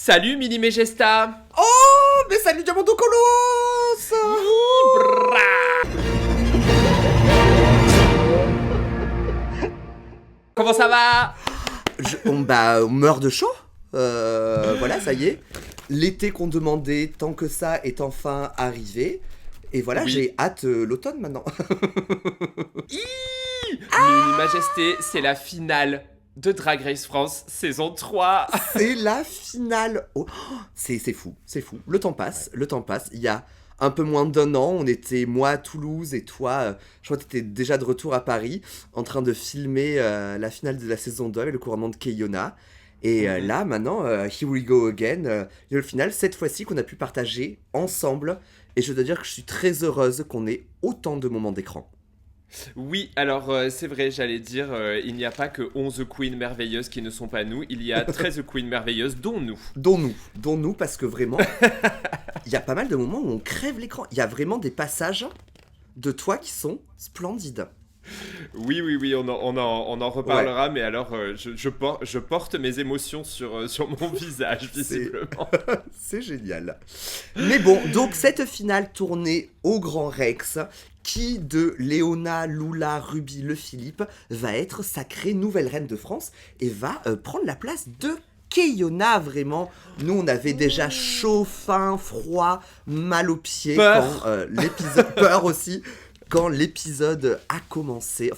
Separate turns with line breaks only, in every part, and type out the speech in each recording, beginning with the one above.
Salut Mini Megesta.
Oh, mais salut Diamantopoulos.
Comment ça va?
On meurt de chaud. Voilà, ça y est. L'été qu'on demandait tant que ça est enfin arrivé. Et voilà,
Oui.
j'ai hâte l'automne maintenant.
Mini Majesté, c'est la finale de Drag Race France saison 3.
C'est la finale. Oh, c'est fou, c'est fou. Le temps passe. Il y a un peu moins d'1 an, on était moi à Toulouse et toi, je crois que tu étais déjà de retour à Paris en train de filmer la finale de la saison 2 avec le couronnement de Keyona. Et là, maintenant, here we go again. Le final, cette fois-ci, qu'on a pu partager ensemble. Et je dois dire que je suis très heureuse qu'on ait autant de moments d'écran.
Oui, alors c'est vrai, j'allais dire, il n'y a pas que 11 queens merveilleuses qui ne sont pas nous, il y a 13 queens merveilleuses, dont nous.
Dont nous, parce que vraiment, il y a pas mal de moments où on crève l'écran. Il y a vraiment des passages de toi qui sont splendides.
Oui, on en reparlera, ouais. Mais alors, je porte mes émotions sur mon visage, visiblement.
C'est génial. Mais bon, donc cette finale tournée au Grand Rex, qui de Léona, Lula, Ruby, Le Philippe va être sacrée nouvelle reine de France et va prendre la place de Keyona, vraiment. Nous, on avait déjà chaud, faim, froid, mal aux pieds.
Peur.
Quand l'épisode... Peur aussi. Quand l'épisode a commencé,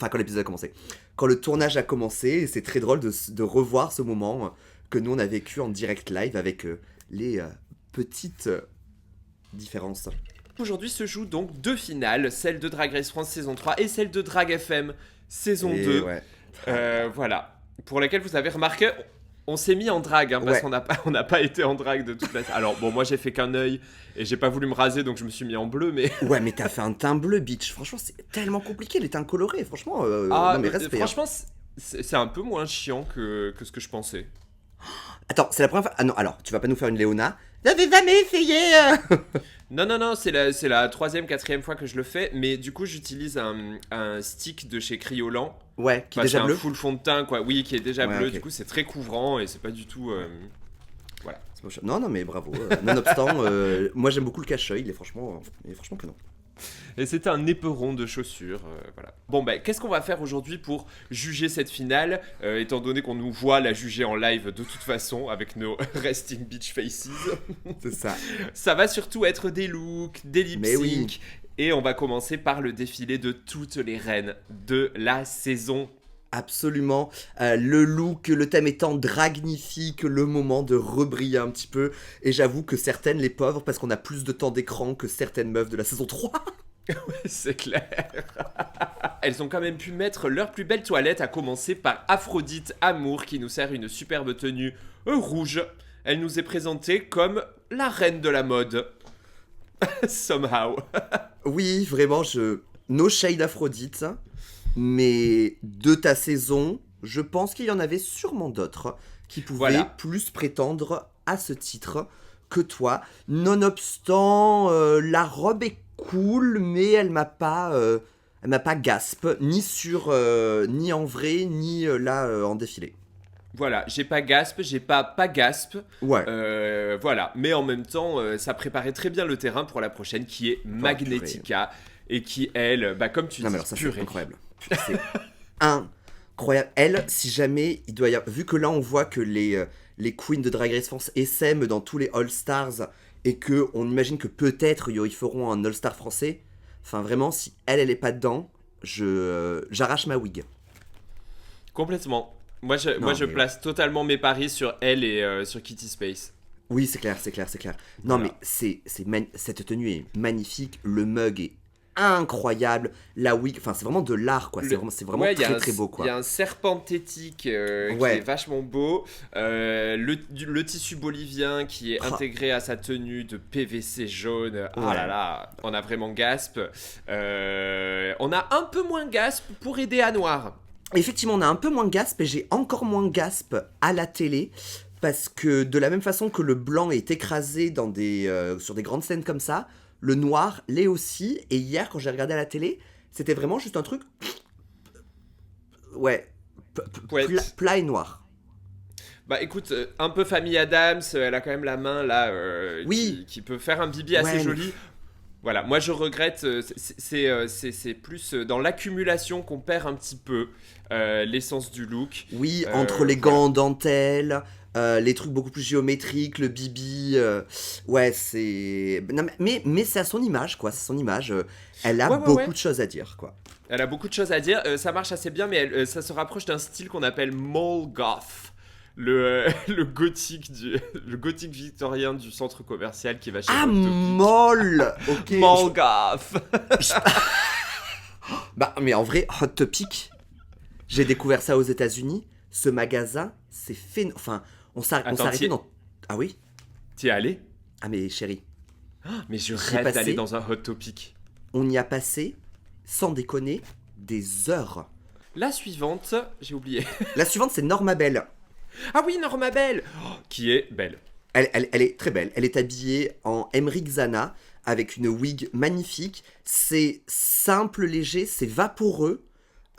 quand le tournage a commencé, et c'est très drôle de revoir ce moment que nous on a vécu en direct live avec les petites différences.
Aujourd'hui se jouent donc 2 finales, celle de Drag Race France saison 3 et celle de Drag FM saison 2.
Ouais.
Voilà, pour lesquelles vous avez remarqué, on s'est mis en drague, parce
Ouais.
qu'on n'a pas été en drague de toute façon. Alors bon, moi j'ai fait qu'un œil et j'ai pas voulu me raser, donc je me suis mis en bleu, mais...
Ouais, mais t'as fait un teint bleu, bitch. Franchement, c'est tellement compliqué, les teints colorés. Franchement, non mais respect.
Franchement, c'est un peu moins chiant que ce que je pensais.
Attends, c'est la première fois... Ah non, alors, tu vas pas nous faire une Léona. J'avais jamais essayé
Non, c'est la 3e, 4e fois que je le fais, mais du coup j'utilise un stick de chez Criolan.
Ouais, qui est
Bah,
déjà
c'est
bleu.
un full fond de teint, quoi. Oui, qui est déjà bleu,
ok.
du coup c'est très couvrant et c'est pas du tout... Voilà.
Non, mais bravo. Nonobstant, moi j'aime beaucoup le cache-œil, il est franchement canon.
Et c'était un éperon de chaussures, voilà. Bon, qu'est-ce qu'on va faire aujourd'hui pour juger cette finale, étant donné qu'on nous voit la juger en live de toute façon, avec nos resting bitch faces.
C'est ça.
Ça va surtout être des looks, des lip
Mais
sync,
oui.
et on va commencer par le défilé de toutes les reines de la saison.
Absolument. Le look, le thème étant dragnifique, le moment de rebriller un petit peu. Et j'avoue que certaines, les pauvres, parce qu'on a plus de temps d'écran que certaines meufs de la saison 3.
C'est clair. Elles ont quand même pu mettre leur plus belle toilette, à commencer par Aphrodite Amour, qui nous sert une superbe tenue rouge. Elle nous est présentée comme la reine de la mode. Somehow.
Oui, vraiment, no shade Aphrodite. Mais de ta saison, je pense qu'il y en avait sûrement d'autres qui pouvaient plus prétendre à ce titre que toi. Nonobstant, la robe est cool, mais elle m'a pas gasp, ni en vrai, ni là en défilé.
Voilà, j'ai pas gasp, j'ai pas gasp.
Ouais.
Voilà, mais en même temps, ça préparait très bien le terrain pour la prochaine, qui est Magnetica, et qui, elle, comme tu dis,
mais alors ça,
purée.
c'est incroyable. C'est incroyable. Elle, si jamais il doit y avoir... Vu que là, on voit que les queens de Drag Race France essaiment dans tous les All-Stars et qu'on imagine que peut-être ils feront un All-Star français. Enfin, vraiment, si elle est pas dedans, j'arrache ma wig.
Complètement. Moi, je place totalement mes paris sur elle et sur Kitty Space.
Oui, c'est clair. Non,
Voilà.
mais cette tenue est magnifique. Le mug est incroyable. La wig, enfin, c'est vraiment de l'art, quoi. C'est vraiment très, très beau, quoi.
Il y a un serpent tétique qui est vachement beau. Le tissu bolivien qui est intégré à sa tenue de PVC jaune. Ah là là, on a vraiment gasp. On a un peu moins gasp pour aider à Noir.
Effectivement, on a un peu moins gasp et j'ai encore moins gasp à la télé parce que de la même façon que le blanc est écrasé sur des grandes scènes comme ça, le noir l'est aussi. Et hier, quand j'ai regardé à la télé, c'était vraiment juste un truc... Ouais. Plat et noir.
Bah écoute, un peu famille Adams, elle a quand même la main là,
Oui.
qui peut faire un bibi assez
Ouais,
joli. Voilà, moi je regrette, c'est plus dans l'accumulation qu'on perd un petit peu l'essence du look.
oui, entre les
Voilà.
gants en dentelle, les trucs beaucoup plus géométriques, le bibi, ouais, c'est... Non, mais c'est à son image, quoi, c'est son image. Elle a
Ouais, ouais,
beaucoup
ouais.
de choses à dire, quoi.
Elle a beaucoup de choses à dire, ça marche assez bien, mais ça se rapproche d'un style qu'on appelle mall goth. Le gothique le gothique victorien du centre commercial qui va chez
Ah,
Hot Topic.
molle. Ok.
Mall goth.
Bah, mais en vrai, Hot Topic, j'ai découvert ça aux États-Unis. Ce magasin, c'est fait... Enfin, on s'est
Attends,
arrêté dans... Ah oui?
t'y es allé?
Ah mais chérie,
Mais je
j'y ai
rêve d'aller
passé,
dans un Hot Topic.
on y a passé, sans déconner, des heures.
La suivante, j'ai oublié.
La suivante, c'est Norma Bell.
Ah oui, Norma Bell, qui est belle.
Elle est très belle. Elle est habillée en Emmerich Zana avec une wig magnifique. C'est simple, léger, c'est vaporeux.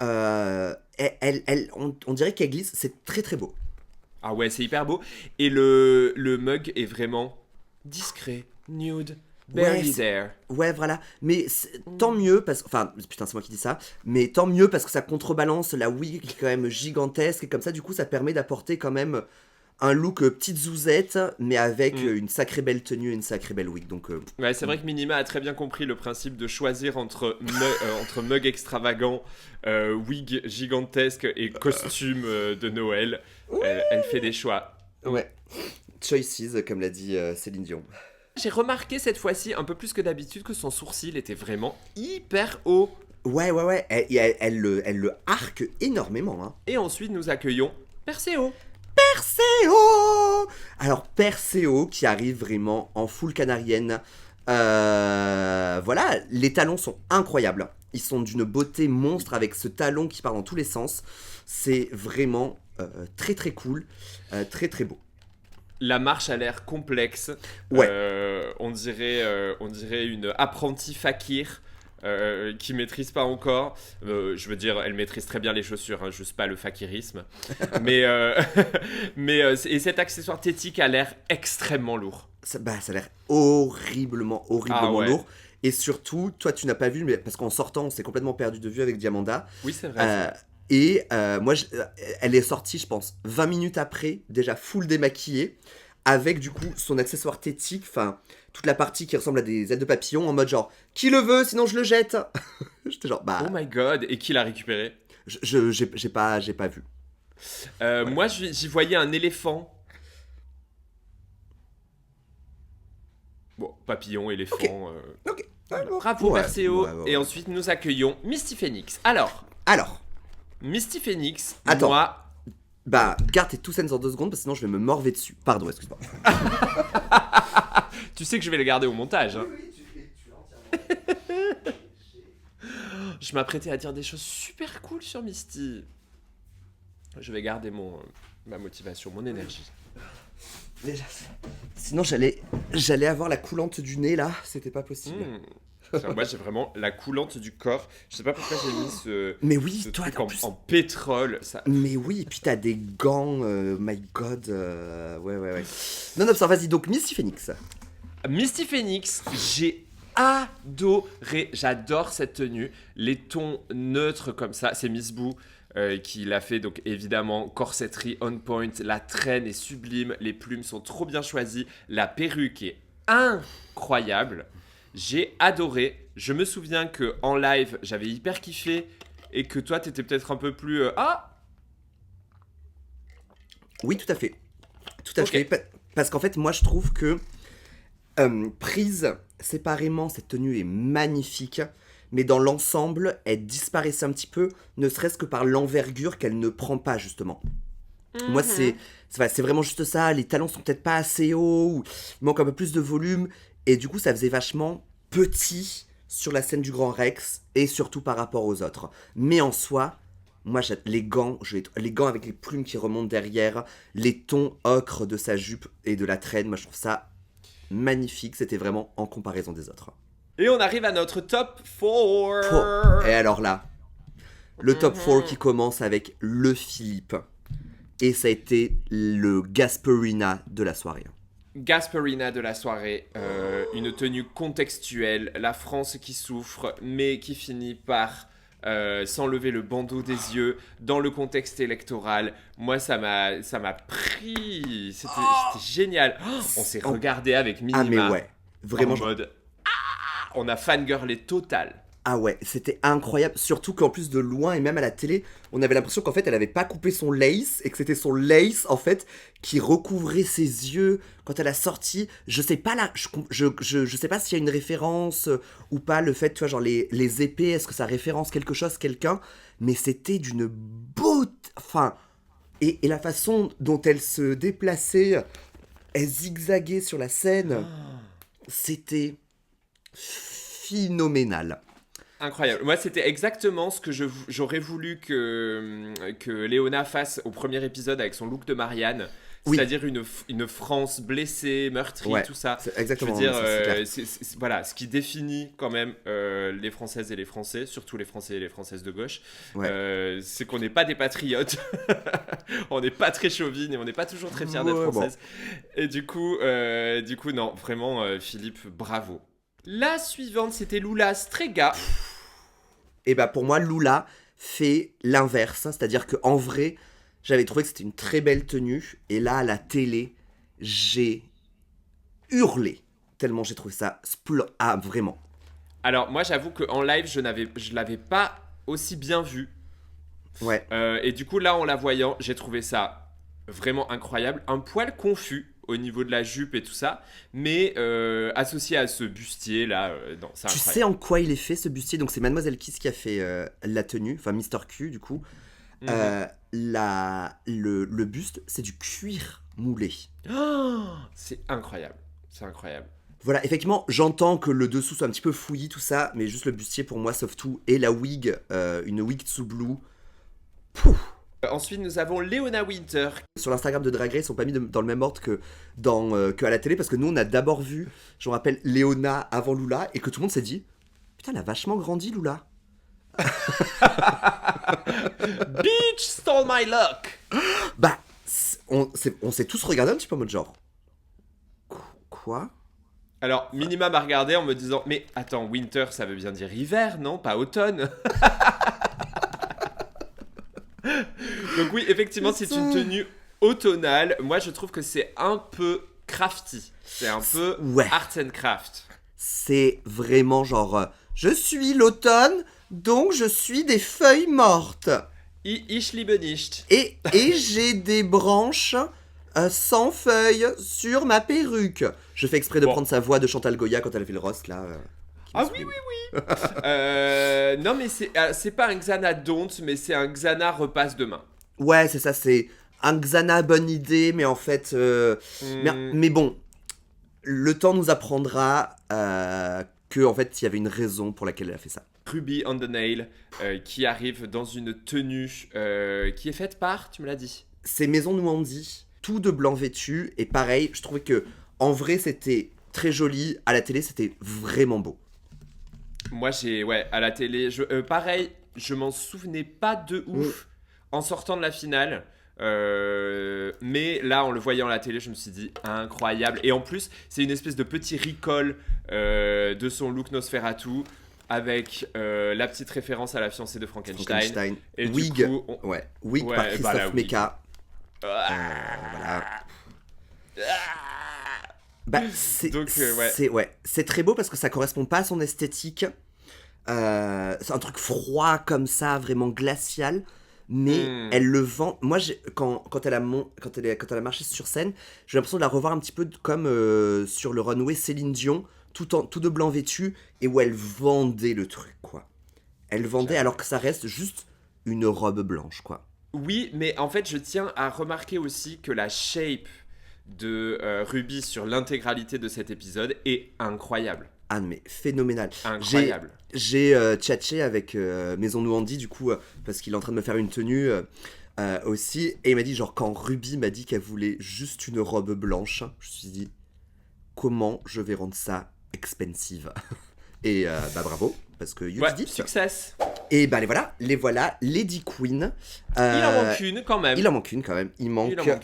On dirait qu'elle glisse. C'est très très beau.
Ah ouais, c'est hyper beau. Et le mug est vraiment discret, nude, barely
c'est-
there.
Ouais, voilà. Mais tant mieux parce que... Enfin, putain, c'est moi qui dis ça. Mais tant mieux parce que ça contrebalance la wig qui est quand même gigantesque. Et comme ça, du coup, ça permet d'apporter quand même un look petite zouzette, mais avec
Mm.
une sacrée belle tenue et une sacrée belle wig. Donc,
Ouais, c'est vrai que Minima a très bien compris le principe de choisir entre mug extravagant, wig gigantesque et costume de Noël. Elle fait des choix.
ouais. Choices, comme l'a dit Céline Dion.
J'ai remarqué cette fois-ci, un peu plus que d'habitude, que son sourcil était vraiment hyper haut.
Ouais, ouais, ouais. Elle le arque énormément, hein.
Et ensuite, nous accueillons Perseo.
Perseo. Alors, Perseo qui arrive vraiment en full canarienne. Voilà, les talons sont incroyables. Ils sont d'une beauté monstre avec ce talon qui part dans tous les sens. C'est vraiment très très cool, très très beau.
La marche a l'air complexe.
Ouais.
On dirait une apprentie fakir qui maîtrise pas encore. Je veux dire, elle maîtrise très bien les chaussures, hein, juste pas le fakirisme. mais et cet accessoire tétique a l'air extrêmement lourd.
Ça a l'air horriblement
Ah ouais.
lourd. Et surtout, toi tu n'as pas vu, mais parce qu'en sortant, on s'est complètement perdu de vue avec Diamanda.
Oui, c'est vrai.
Moi, elle est sortie, je pense, 20 minutes après, déjà full démaquillée, avec du coup son accessoire tétique, enfin, toute la partie qui ressemble à des ailes de papillon, en mode genre, qui le veut, sinon je le jette. J'étais genre, bah,
Oh my god, et qui l'a récupéré?
j'ai pas vu.
Moi, j'y voyais un éléphant. Bon, papillon, éléphant.
Ok.
Bravo,
Ouais,
Perseo.
ouais.
Et ensuite, nous accueillons Misty Phoenix. Alors,
Alors,
Misty Phoenix,
Attends.
moi.
bah, garde tes 2 cents en 2 secondes, parce que sinon je vais me morver dessus. Pardon, excuse-moi.
Tu sais que je vais le garder au montage. Hein. Je m'apprêtais à dire des choses super cool sur Misty. Je vais garder ma motivation, mon énergie.
Déjà, sinon j'allais avoir la coulante du nez là, c'était pas possible.
Moi, j'ai vraiment la coulante du corps. Je sais pas pourquoi j'ai mis
Mais oui,
ce
toi,
truc
en plus.
en pétrole. Ça...
Mais oui, et puis t'as des gants, my god. Ouais. Non, vas-y, donc Misty Phoenix.
Misty Phoenix, j'ai adoré. J'adore cette tenue. Les tons neutres comme ça, c'est Miss Boo qui l'a fait. Donc évidemment, corsetterie on point. La traîne est sublime. Les plumes sont trop bien choisies. La perruque est incroyable. J'ai adoré. Je me souviens que en live, j'avais hyper kiffé et que toi, t'étais peut-être un peu plus
Oui, tout à fait. Tout à
Ok.
fait. Parce qu'en fait, moi je trouve que prise séparément, cette tenue est magnifique. Mais dans l'ensemble, elle disparaissait un petit peu, ne serait-ce que par l'envergure qu'elle ne prend pas, justement. Moi, c'est vraiment juste ça. Les talons sont peut-être pas assez hauts, ou il manque un peu plus de volume. Et du coup, ça faisait vachement petit sur la scène du Grand Rex, et surtout par rapport aux autres. Mais en soi, moi, les gants avec les plumes qui remontent derrière, les tons ocre de sa jupe et de la traîne, moi, je trouve ça magnifique. C'était vraiment en comparaison des autres.
Et on arrive à notre top 4.
Et alors là, le top 4 qui commence avec le Philippe. Et ça a été le Gasparina de la soirée.
Gasparina de la soirée, une tenue contextuelle, la France qui souffre, mais qui finit par s'enlever le bandeau des yeux dans le contexte électoral. Moi, ça m'a pris. C'était génial. On s'est regardé avec Minima.
Ah mais ouais, vraiment.
En mode, on a fangirlé total.
Ah ouais, c'était incroyable, surtout qu'en plus de loin et même à la télé, on avait l'impression qu'en fait elle avait pas coupé son lace et que c'était son lace en fait qui recouvrait ses yeux quand elle a sorti. Je sais pas là, je sais pas s'il y a une référence ou pas, le fait, tu vois, genre les épées, est-ce que ça référence quelque chose, quelqu'un, mais c'était d'une beauté, enfin, et la façon dont elle se déplaçait, elle zigzaguait sur la scène, c'était phénoménal.
Incroyable. Moi, c'était exactement ce que j'aurais voulu que Léona fasse au premier épisode avec son look de Marianne.
Oui.
C'est-à-dire une France blessée, meurtrie,
ouais,
tout ça.
C'est exactement.
Je veux dire, voilà, ce qui définit quand même les Françaises et les Français, surtout les Français et les Françaises de gauche, ouais. C'est qu'on n'est pas des patriotes. On n'est pas très chauvines et on n'est pas toujours très fiers d'être françaises. Bon. Et du coup, non, vraiment, Philippe, bravo. La suivante, c'était Lula Strega.
Et bah pour moi, Lula fait l'inverse. C'est-à-dire qu'en vrai, j'avais trouvé que c'était une très belle tenue. Et là, à la télé, j'ai hurlé. Tellement j'ai trouvé ça Ah, vraiment.
Alors, moi, j'avoue qu'en live, je l'avais pas aussi bien vu.
Ouais.
Et du coup, là, en la voyant, j'ai trouvé ça vraiment incroyable. Un poil confus au niveau de la jupe et tout ça, mais associé à ce bustier là, non, c'est incroyable.
Tu sais en quoi il est fait ce bustier? Donc c'est Mademoiselle Kiss qui a fait la tenue, enfin Mr. Q du coup. Le buste, c'est du cuir moulé.
Oh, c'est incroyable, c'est incroyable.
Voilà, effectivement, j'entends que le dessous soit un petit peu fouillis, tout ça, mais juste le bustier pour moi, sauf tout, et la wig, une wig Tsublou. Pouf.
Ensuite, nous avons Léona Winter.
Sur l'Instagram de Drag Race, ils sont pas mis dans le même ordre que à la télé, parce que nous, on a d'abord vu, je me rappelle, Léona avant Lula, et que tout le monde s'est dit « Putain, elle a vachement grandi, Lula !»
Bitch stole my luck.
Bah, on s'est tous regardé un petit peu en mode genre « Quoi ?»
Alors, Minima m'a regardé en me disant « Mais attends, winter, ça veut bien dire hiver, non? Pas automne ?» Donc oui, effectivement, c'est une tenue automnale. Moi, je trouve que c'est un peu crafty. C'est un peu art and craft.
C'est vraiment genre, je suis l'automne, donc je suis des feuilles mortes.
Ich liebe nicht.
Et j'ai des branches sans feuilles sur ma perruque. Je fais exprès de prendre sa voix de Chantal Goya quand elle a fait le roast, là.
Ah oui. Non, mais c'est pas un Xana Don't, mais c'est un Xana repasse demain.
Ouais, c'est ça, c'est un Xana bonne idée, mais en fait... mais bon, le temps nous apprendra que en fait, il y avait une raison pour laquelle elle a fait ça.
Ruby on the Nail, qui arrive dans une tenue qui est faite par, tu me l'as dit.
C'est Maison Nouandi, tout de blanc vêtu, et pareil, je trouvais que en vrai, c'était très joli, à la télé, c'était vraiment beau.
Moi, à la télé, pareil, je m'en souvenais pas de ouf en sortant de la finale. Mais là, en le voyant à la télé, je me suis dit incroyable. Et en plus, c'est une espèce de petit recall de son look Nosferatu avec la petite référence à la fiancée de Frankenstein. Et
wig,
du coup,
wig par Christophe Mecca. Voilà. Bah, c'est très beau parce que ça correspond pas à son esthétique. C'est un truc froid comme ça, vraiment glacial. Mais elle le vend. Moi, quand elle a marché sur scène, j'ai l'impression de la revoir un petit peu comme sur le runway Céline Dion, tout de blanc vêtu, et où elle vendait le truc, quoi. Elle vendait alors que ça reste juste une robe blanche, quoi.
Oui, mais en fait, je tiens à remarquer aussi que la shape de Ruby sur l'intégralité de cet épisode est incroyable.
Ah, mais phénoménal.
Incroyable.
J'ai tchatché avec Maison Nouandi, du coup, parce qu'il est en train de me faire une tenue aussi. Et il m'a dit, genre, quand Ruby m'a dit qu'elle voulait juste une robe blanche, je me suis dit, comment je vais rendre ça expensive? Et bah bravo, parce que you did it.
Success.
Et ben les voilà, Lady Queen.
Il en manque une quand même.
Il en manque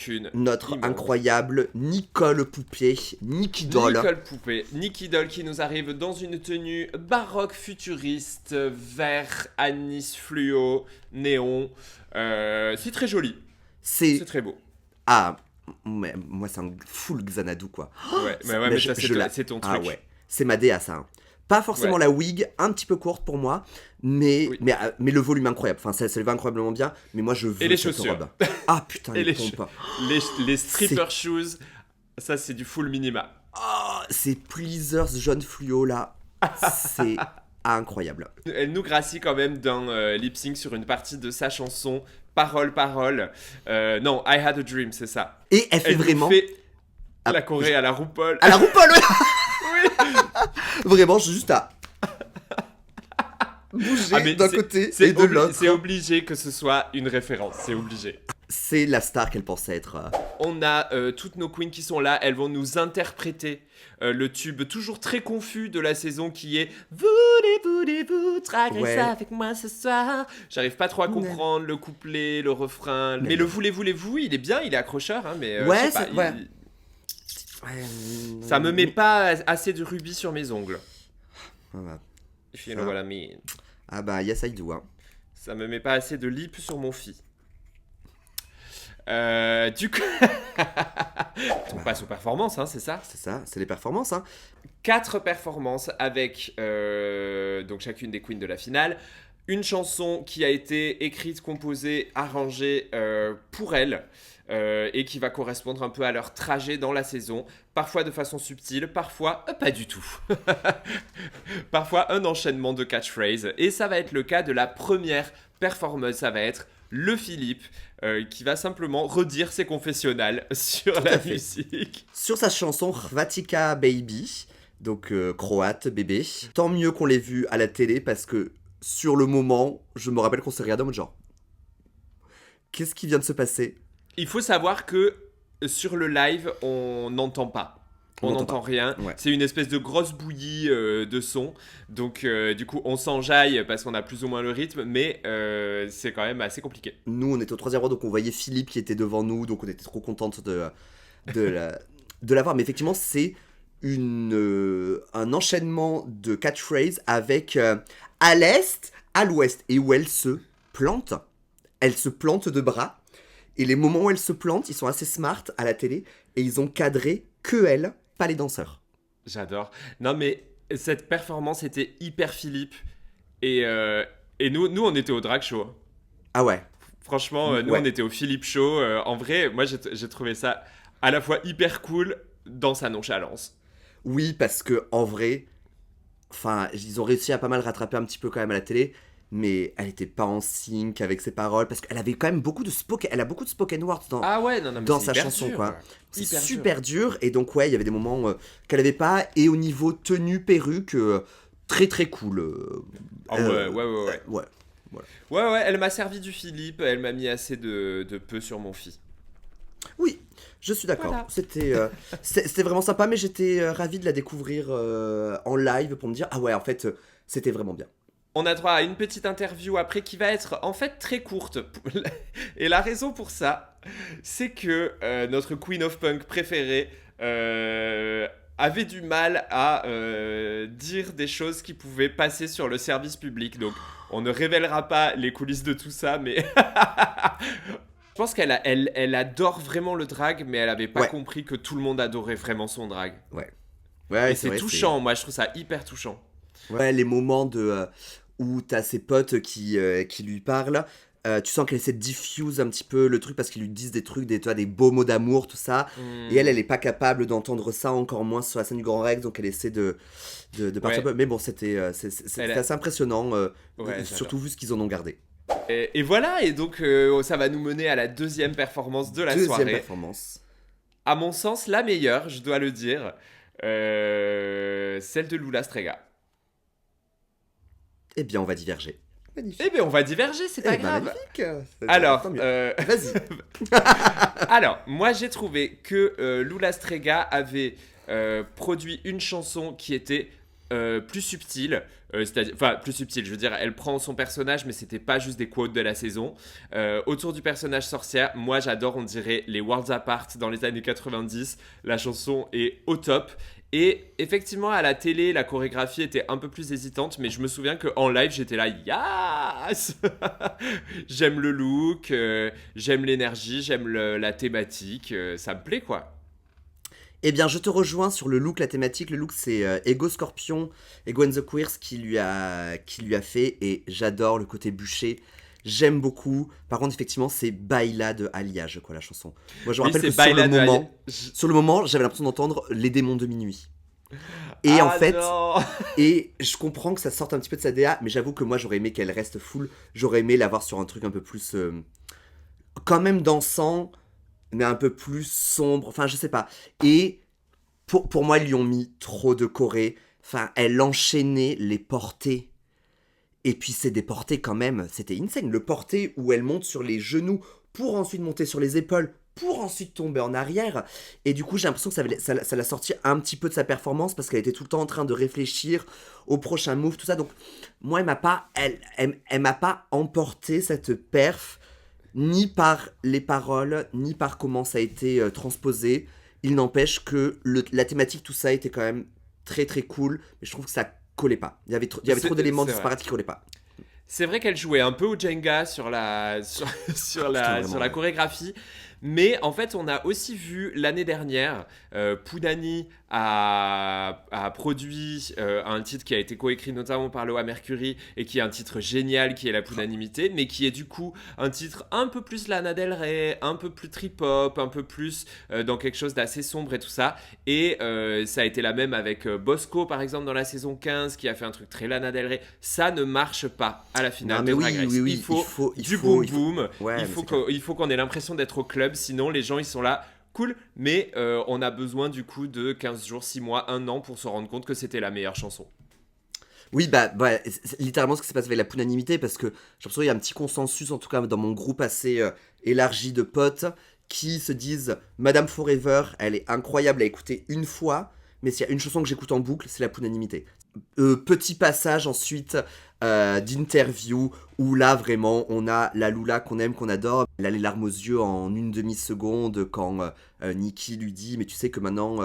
une. Notre incroyable Nicole Poupée, Nicky Doll.
Nicky Doll qui nous arrive dans une tenue baroque futuriste, vert, anis fluo, néon. C'est très joli. C'est très beau.
Ah, mais moi c'est un full Xanadu quoi.
Ouais, mais ça c'est ton truc.
Ah ouais, c'est ma DA ça. Pas forcément la wig, un petit peu courte pour moi, mais le volume incroyable. Enfin, ça va incroyablement bien, mais moi je veux
les chaussures.
Robe. Ah putain,
les pompes. Les stripper shoes, ça c'est du full minima.
Oh, ces pleasers jaune fluo là, c'est incroyable.
Elle nous gracie quand même d'un lip sync sur une partie de sa chanson, parole. Non, I Had a Dream, c'est ça.
Et elle fait vraiment...
la Corée à la RuPaul.
À la RuPaul,
oui.
Vraiment, juste à bouger d'un côté et de l'autre.
C'est obligé que ce soit une référence, c'est obligé.
C'est la star qu'elle pensait être.
On a toutes nos queens qui sont là, elles vont nous interpréter le tube toujours très confus de la saison qui est « Voulez-vous traquer ça avec moi ce soir ?» J'arrive pas trop à comprendre le couplet, le refrain, mais le « voulez-vous » il est bien, il est accrocheur, hein, mais je sais pas, ça me met pas assez de rubis sur mes ongles. If you know what I mean.
Ah bah yes I do. Hein.
Ça me met pas assez de lip sur mon fi. Du coup, on passe aux performances, hein, c'est ça ?
C'est ça, c'est les performances. Hein.
4 performances avec donc chacune des queens de la finale. Une chanson qui a été écrite, composée, arrangée pour elles. Et qui va correspondre un peu à leur trajet dans la saison, parfois de façon subtile, parfois pas du tout. Parfois un enchaînement de catchphrases, et ça va être le cas de la première performeuse, ça va être le Philippe, qui va simplement redire ses confessionnals sur la musique.
Sur sa chanson Hrvatica Baby, donc croate, bébé. Tant mieux qu'on l'ait vu à la télé, parce que sur le moment, je me rappelle qu'on s'est regardé en mode genre... Qu'est-ce qui vient de se passer ?
Il faut savoir que sur le live, on n'entend pas. On n'entend rien. Ouais. C'est une espèce de grosse bouillie de son. Donc, du coup, on s'enjaille parce qu'on a plus ou moins le rythme, mais c'est quand même assez compliqué.
Nous, on était au 3e rang, donc on voyait Philippe qui était devant nous, donc on était trop contente de l'avoir. Mais effectivement, c'est un enchaînement de catchphrases avec à l'est, à l'ouest, et où elle se plante. Elle se plante de bras. Et les moments où elle se plante, ils sont assez smart à la télé, et ils ont cadré que elle, pas les danseurs.
J'adore. Non mais cette performance était hyper Philippe, et nous on était au drag show.
Ah ouais.
Franchement, nous on était au Philippe show. En vrai, moi j'ai trouvé ça à la fois hyper cool dans sa nonchalance.
Oui, parce que en vrai, enfin, ils ont réussi à pas mal rattraper un petit peu quand même à la télé. Mais elle était pas en sync avec ses paroles parce qu'elle avait quand même beaucoup de spoken words dans sa chanson
dur,
quoi. C'est super dur et donc il y avait des moments qu'elle avait pas et au niveau tenue perruque très très cool.
Ouais, elle m'a servi du Philippe, elle m'a mis assez de peu sur mon fi.
Oui, je suis d'accord. Voilà. C'était vraiment sympa mais j'étais ravi de la découvrir en live pour me dire ah ouais en fait c'était vraiment bien.
On a droit à une petite interview après qui va être en fait très courte. Et la raison pour ça, c'est que notre Queen of Punk préférée avait du mal à dire des choses qui pouvaient passer sur le service public. Donc on ne révélera pas les coulisses de tout ça, mais... Je pense qu'elle adore vraiment le drag, mais elle n'avait pas compris que tout le monde adorait vraiment son drag.
Ouais,
et c'est touchant, moi je trouve ça hyper touchant.
Ouais, les moments où t'as ses potes qui lui parlent, tu sens qu'elle essaie de diffuse un petit peu le truc parce qu'ils lui disent des trucs, des beaux mots d'amour, tout ça. Et elle est pas capable d'entendre ça, encore moins sur la scène du Grand Rex, donc elle essaie de partir un peu. Mais bon, c'était assez impressionnant, surtout vu ce qu'ils en ont gardé.
Et voilà, et donc ça va nous mener à la deuxième performance de la soirée.
Deuxième performance.
À mon sens, la meilleure, je dois le dire, celle de Lula Strega.
Eh bien, on va diverger.
Magnifique. Eh bien, on va diverger, c'est pas grave.
Magnifique.
Alors,
vas-y.
Alors, moi, j'ai trouvé que Lula Strega avait produit une chanson qui était plus subtile. Enfin, plus subtile, je veux dire, elle prend son personnage, mais c'était pas juste des quotes de la saison. Autour du personnage sorcière, moi j'adore, on dirait, les Worlds Apart dans les années 90. La chanson est au top. Et effectivement, à la télé, la chorégraphie était un peu plus hésitante, mais je me souviens qu'en live, j'étais là, yes. J'aime le look, j'aime l'énergie, j'aime la thématique, ça me plaît quoi.
Eh bien, je te rejoins sur le look, la thématique. Le look, c'est Ego Scorpion, Ego and the Queers qui lui a fait, et j'adore le côté bûcher. J'aime beaucoup. Par contre, effectivement, c'est Baila de Alliage, quoi, la chanson. Moi, je me rappelle que sur le moment, j'avais l'impression d'entendre Les démons de minuit. Et en fait,
non.
et je comprends que ça sorte un petit peu de sa DA, mais j'avoue que moi, j'aurais aimé qu'elle reste full. J'aurais aimé l'avoir sur un truc un peu plus, quand même dansant, mais un peu plus sombre. Enfin, je sais pas. Et pour moi, ils lui ont mis trop de choré. Enfin, elle enchaînait les portées. Et puis c'est des portées quand même, c'était insane. Le porté où elle monte sur les genoux pour ensuite monter sur les épaules, pour ensuite tomber en arrière. Et du coup, j'ai l'impression que ça l'a sorti un petit peu de sa performance parce qu'elle était tout le temps en train de réfléchir au prochain move, tout ça. Donc, moi, elle m'a pas emporté cette perf, ni par les paroles, ni par comment ça a été transposé. Il n'empêche que la thématique, tout ça était quand même très très cool, mais je trouve que ça collait pas. Il y avait trop d'éléments disparates qui collaient pas.
C'est vrai qu'elle jouait un peu au Jenga sur la chorégraphie, mais en fait on a aussi vu l'année dernière, Poudani a produit un titre qui a été coécrit notamment par Loa Mercury et qui est un titre génial qui est la Poudanimité, mais qui est du coup un titre un peu plus Lana Del Rey, un peu plus trip-hop, un peu plus dans quelque chose d'assez sombre et tout ça. Et ça a été la même avec Bosco par exemple dans la saison 15 qui a fait un truc très Lana Del Rey. Ça ne marche pas à la finale de Drag Race. Il faut du boom boom. Il faut qu'on ait l'impression d'être au club, sinon les gens ils sont là. Cool, mais on a besoin du coup de 15 jours, 6 mois, 1 an pour se rendre compte que c'était la meilleure chanson.
Oui, c'est littéralement ce qui s'est passé avec la Poudanimité, parce que j'ai l'impression qu'il y a un petit consensus, en tout cas dans mon groupe assez élargi de potes, qui se disent Madame Forever, elle est incroyable à écouter une fois, mais s'il y a une chanson que j'écoute en boucle, c'est la Poudanimité. Petit passage ensuite d'interview où là vraiment on a la Lula qu'on aime, qu'on adore. Elle a les larmes aux yeux en une demi-seconde quand Nikki lui dit mais tu sais que maintenant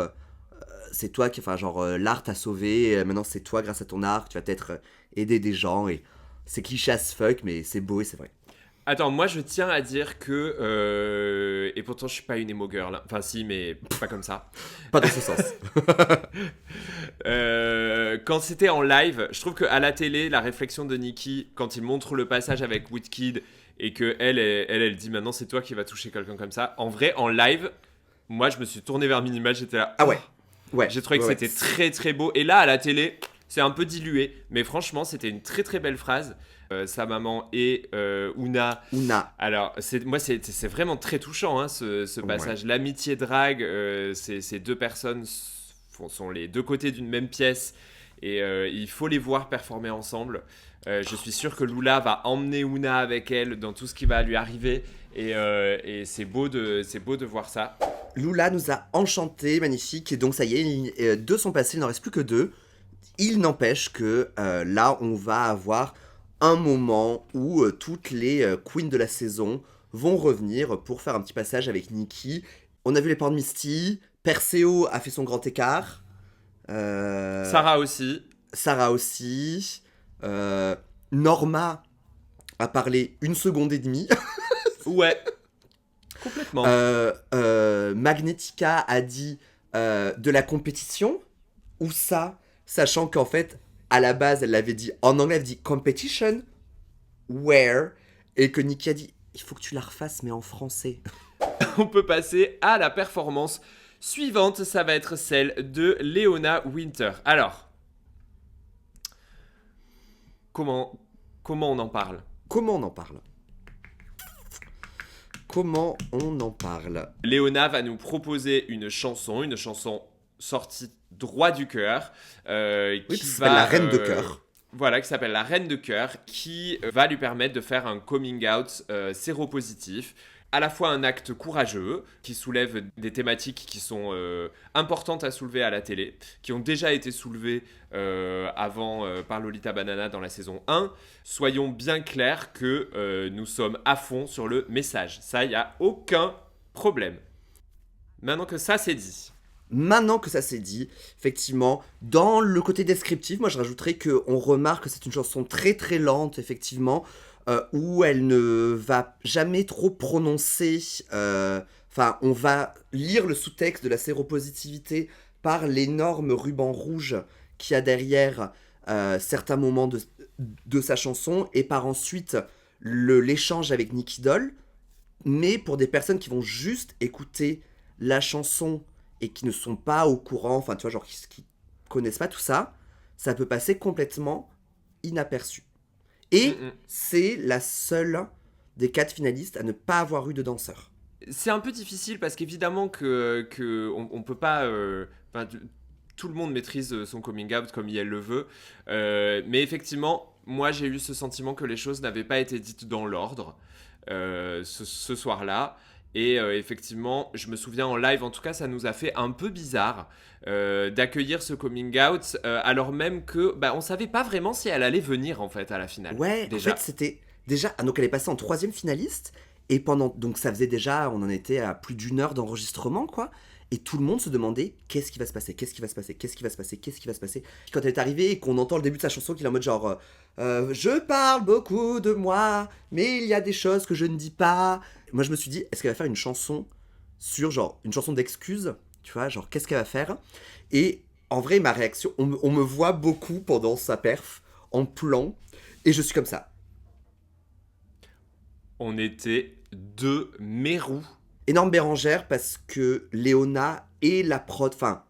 c'est toi qui, enfin genre l'art t'a sauvé, maintenant c'est toi grâce à ton art, tu vas peut-être aider des gens, et c'est cliché as fuck mais c'est beau et c'est vrai.
Attends, moi je tiens à dire que et pourtant je suis pas une emo girl, enfin si mais pas comme ça.
Pas dans ce sens.
Quand c'était en live, je trouve qu'à la télé, la réflexion de Nikki, quand il montre le passage avec Woodkid et que elle dit maintenant c'est toi qui vas toucher quelqu'un comme ça. En vrai, en live, moi je me suis tourné vers Minimal, j'étais là.
Ah ouais. Ouais.
J'ai trouvé que c'était très très beau. Et là à la télé, c'est un peu dilué, mais franchement c'était une très très belle phrase. Sa maman et Ouna. Alors, c'est vraiment très touchant, hein, ce passage. Ouais. L'amitié drague, ces deux personnes sont les deux côtés d'une même pièce et il faut les voir performer ensemble. Je suis sûr que Lula va emmener Ouna avec elle dans tout ce qui va lui arriver et c'est beau de voir ça.
Lula nous a enchantés, magnifique, et donc ça y est, deux sont passés, il n'en reste plus que deux. Il n'empêche que là, on va avoir un moment où toutes les queens de la saison vont revenir pour faire un petit passage avec Nikki. On a vu les portes de Misty, Perseo a fait son grand écart.
Sarah aussi.
Norma a parlé 1 seconde et demie.
Ouais, complètement.
Magnetica a dit de la compétition, ou ça, sachant qu'en fait, à la base, elle l'avait dit en anglais, elle dit competition, where, et que Nikki a dit il faut que tu la refasses, mais en français.
On peut passer à la performance suivante, ça va être celle de Leona Winter. Alors, comment on en parle ?
Comment on en parle ?
Leona va nous proposer une chanson sortie droit du cœur.
Qui s'appelle La Reine de Cœur.
Voilà, qui s'appelle La Reine de Cœur, qui va lui permettre de faire un coming out séropositif. à la fois un acte courageux qui soulève des thématiques qui sont importantes à soulever à la télé, qui ont déjà été soulevées avant par Lolita Banana dans la saison 1. Soyons bien clairs que nous sommes à fond sur le message. Ça, il n'y a aucun problème. Maintenant que ça c'est dit.
Maintenant que ça s'est dit, effectivement, dans le côté descriptif, moi je rajouterais qu'on remarque que c'est une chanson très très lente, effectivement, où elle ne va jamais trop prononcer. Enfin, on va lire le sous-texte de la séropositivité par l'énorme ruban rouge qu'il y a derrière certains moments de sa chanson, et par ensuite l'échange avec Nicky Doll. Mais pour des personnes qui vont juste écouter la chanson et qui ne sont pas au courant, enfin tu vois, genre qui connaissent pas tout ça, ça peut passer complètement inaperçu. Et c'est la seule des 4 finalistes à ne pas avoir eu de danseur.
C'est un peu difficile parce qu'évidemment que on peut pas... tout le monde maîtrise son coming out comme elle le veut. Mais effectivement, moi j'ai eu ce sentiment que les choses n'avaient pas été dites dans l'ordre ce soir-là. Et effectivement, je me souviens en live, en tout cas, ça nous a fait un peu bizarre d'accueillir ce coming out, alors même que on savait pas vraiment si elle allait venir en fait à la finale.
Ouais, déjà. En fait, c'était déjà. Donc, elle est passée en 3e finaliste. Et donc, ça faisait déjà. On en était à plus d'1 heure d'enregistrement, quoi. Et tout le monde se demandait qu'est-ce qui va se passer, qu'est-ce qui va se passer, qu'est-ce qui va se passer, qu'est-ce qui va se passer. Quand elle est arrivée et qu'on entend le début de sa chanson, qu'il est en mode genre je parle beaucoup de moi, mais il y a des choses que je ne dis pas. Moi, je me suis dit, est-ce qu'elle va faire une chanson sur genre une chanson d'excuses, tu vois, genre qu'est-ce qu'elle va faire. Et en vrai, ma réaction, on me voit beaucoup pendant sa perf en plan, et je suis comme ça.
On était 2 mérous.
Énorme Bérangère parce que Léona et la prod, enfin,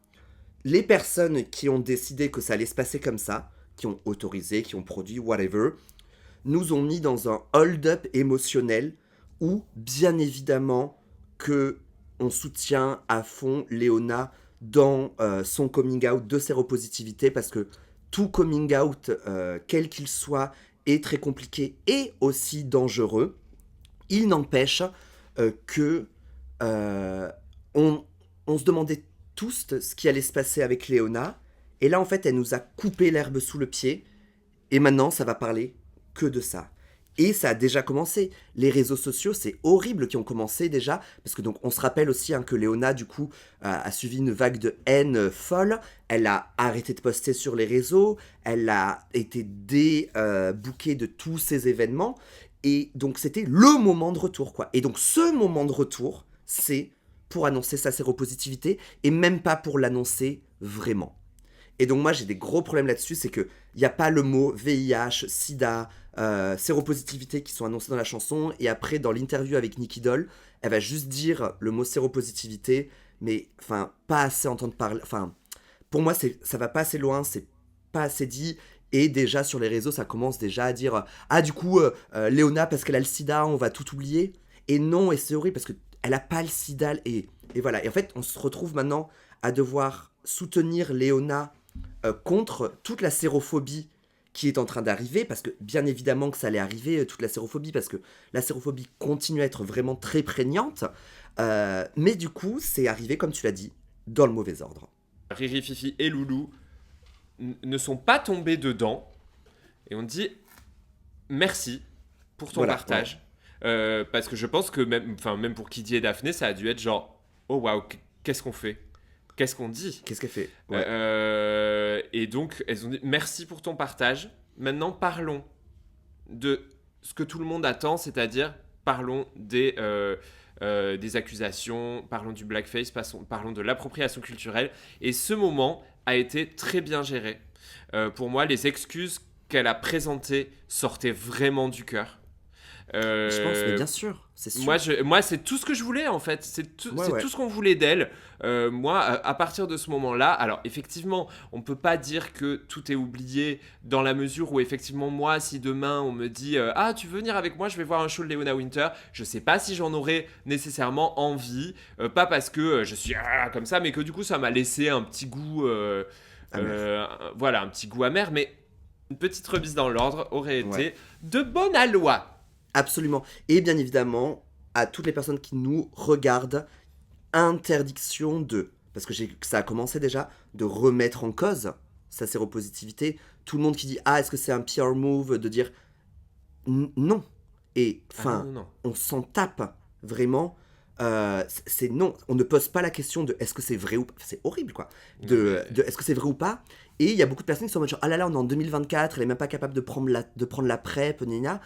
les personnes qui ont décidé que ça allait se passer comme ça, qui ont autorisé, qui ont produit, whatever, nous ont mis dans un hold-up émotionnel où, bien évidemment, que on soutient à fond Léona dans son coming out de séropositivité, parce que tout coming out, quel qu'il soit, est très compliqué et aussi dangereux. Il n'empêche que on se demandait tous ce qui allait se passer avec Léona, et là en fait elle nous a coupé l'herbe sous le pied, et maintenant ça va parler que de ça. Et ça a déjà commencé. Les réseaux sociaux, c'est horrible, qui ont commencé déjà, parce que donc on se rappelle aussi que Léona du coup a suivi une vague de haine folle. Elle a arrêté de poster sur les réseaux, elle a été débookée de tous ces événements, et donc c'était le moment de retour, quoi. Et donc ce moment de retour, c'est pour annoncer sa séropositivité, et même pas pour l'annoncer vraiment. Et donc moi j'ai des gros problèmes là-dessus, c'est qu'il n'y a pas le mot VIH, SIDA, séropositivité qui sont annoncés dans la chanson, et après dans l'interview avec Nicky Doll, elle va juste dire le mot séropositivité, mais enfin pas assez entendre parler, enfin pour moi ça va pas assez loin, c'est pas assez dit, et déjà sur les réseaux ça commence déjà à dire ah du coup Léona parce qu'elle a le sida on va tout oublier, et non, et c'est horrible parce que elle a pas le sida, et voilà, et en fait on se retrouve maintenant à devoir soutenir Léona contre toute la sérophobie qui est en train d'arriver, parce que bien évidemment que ça allait arriver, toute la sérophobie, parce que la sérophobie continue à être vraiment très prégnante, mais du coup c'est arrivé, comme tu l'as dit, dans le mauvais ordre.
Riri, Fifi et Loulou ne sont pas tombés dedans, et on dit merci pour ton partage, parce que je pense que même pour Kiddy et Daphné, ça a dû être genre oh waouh, qu'est-ce qu'on fait ? Qu'est-ce qu'on dit ?
Qu'est-ce qu'elle fait ?
Et donc, elles ont dit merci pour ton partage. Maintenant, parlons de ce que tout le monde attend, c'est-à-dire parlons des accusations, parlons du blackface, parlons de l'appropriation culturelle. Et ce moment a été très bien géré. Pour moi, les excuses qu'elle a présentées sortaient vraiment du cœur.
Je pense, mais bien sûr, c'est sûr.
Moi, c'est tout ce que je voulais en fait. C'est tout ce qu'on voulait d'elle. Moi, à partir de ce moment-là, alors effectivement, on peut pas dire que tout est oublié, dans la mesure où effectivement, moi, si demain on me dit ah, tu veux venir avec moi, je vais voir un show de Léona Winter, je sais pas si j'en aurais nécessairement envie, pas parce que je suis comme ça, mais que du coup, ça m'a laissé un petit goût, voilà, un petit goût amer, mais une petite remise dans l'ordre aurait été de bonne aloi.
Absolument. Et bien évidemment, à toutes les personnes qui nous regardent, interdiction de, parce que ça a commencé déjà, de remettre en cause sa séropositivité. Tout le monde qui dit « Ah, est-ce que c'est un PR move ?» de dire non. Et enfin, on s'en tape vraiment. C'est non. On ne pose pas la question de est-ce que c'est vrai ou pas. C'est horrible, quoi. De est-ce que c'est vrai ou pas. Et il y a beaucoup de personnes qui sont en mode genre, ah là là, on est en 2024, elle est même pas capable de prendre la PrEP, nina.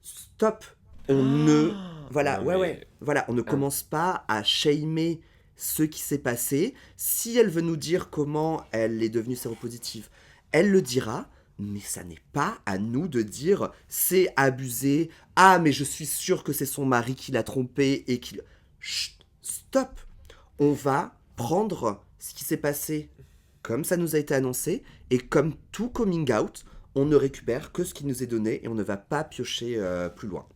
Stop. On ne... Voilà, non, voilà, on ne commence pas à shamer ce qui s'est passé. Si elle veut nous dire comment elle est devenue séropositive, elle le dira, mais ça n'est pas à nous de dire c'est abusé, ah mais je suis sûre que c'est son mari qui l'a trompée et qu'il... Chut, stop. On va prendre ce qui s'est passé comme ça nous a été annoncé, et comme tout coming out, on ne récupère que ce qui nous est donné et on ne va pas piocher plus loin.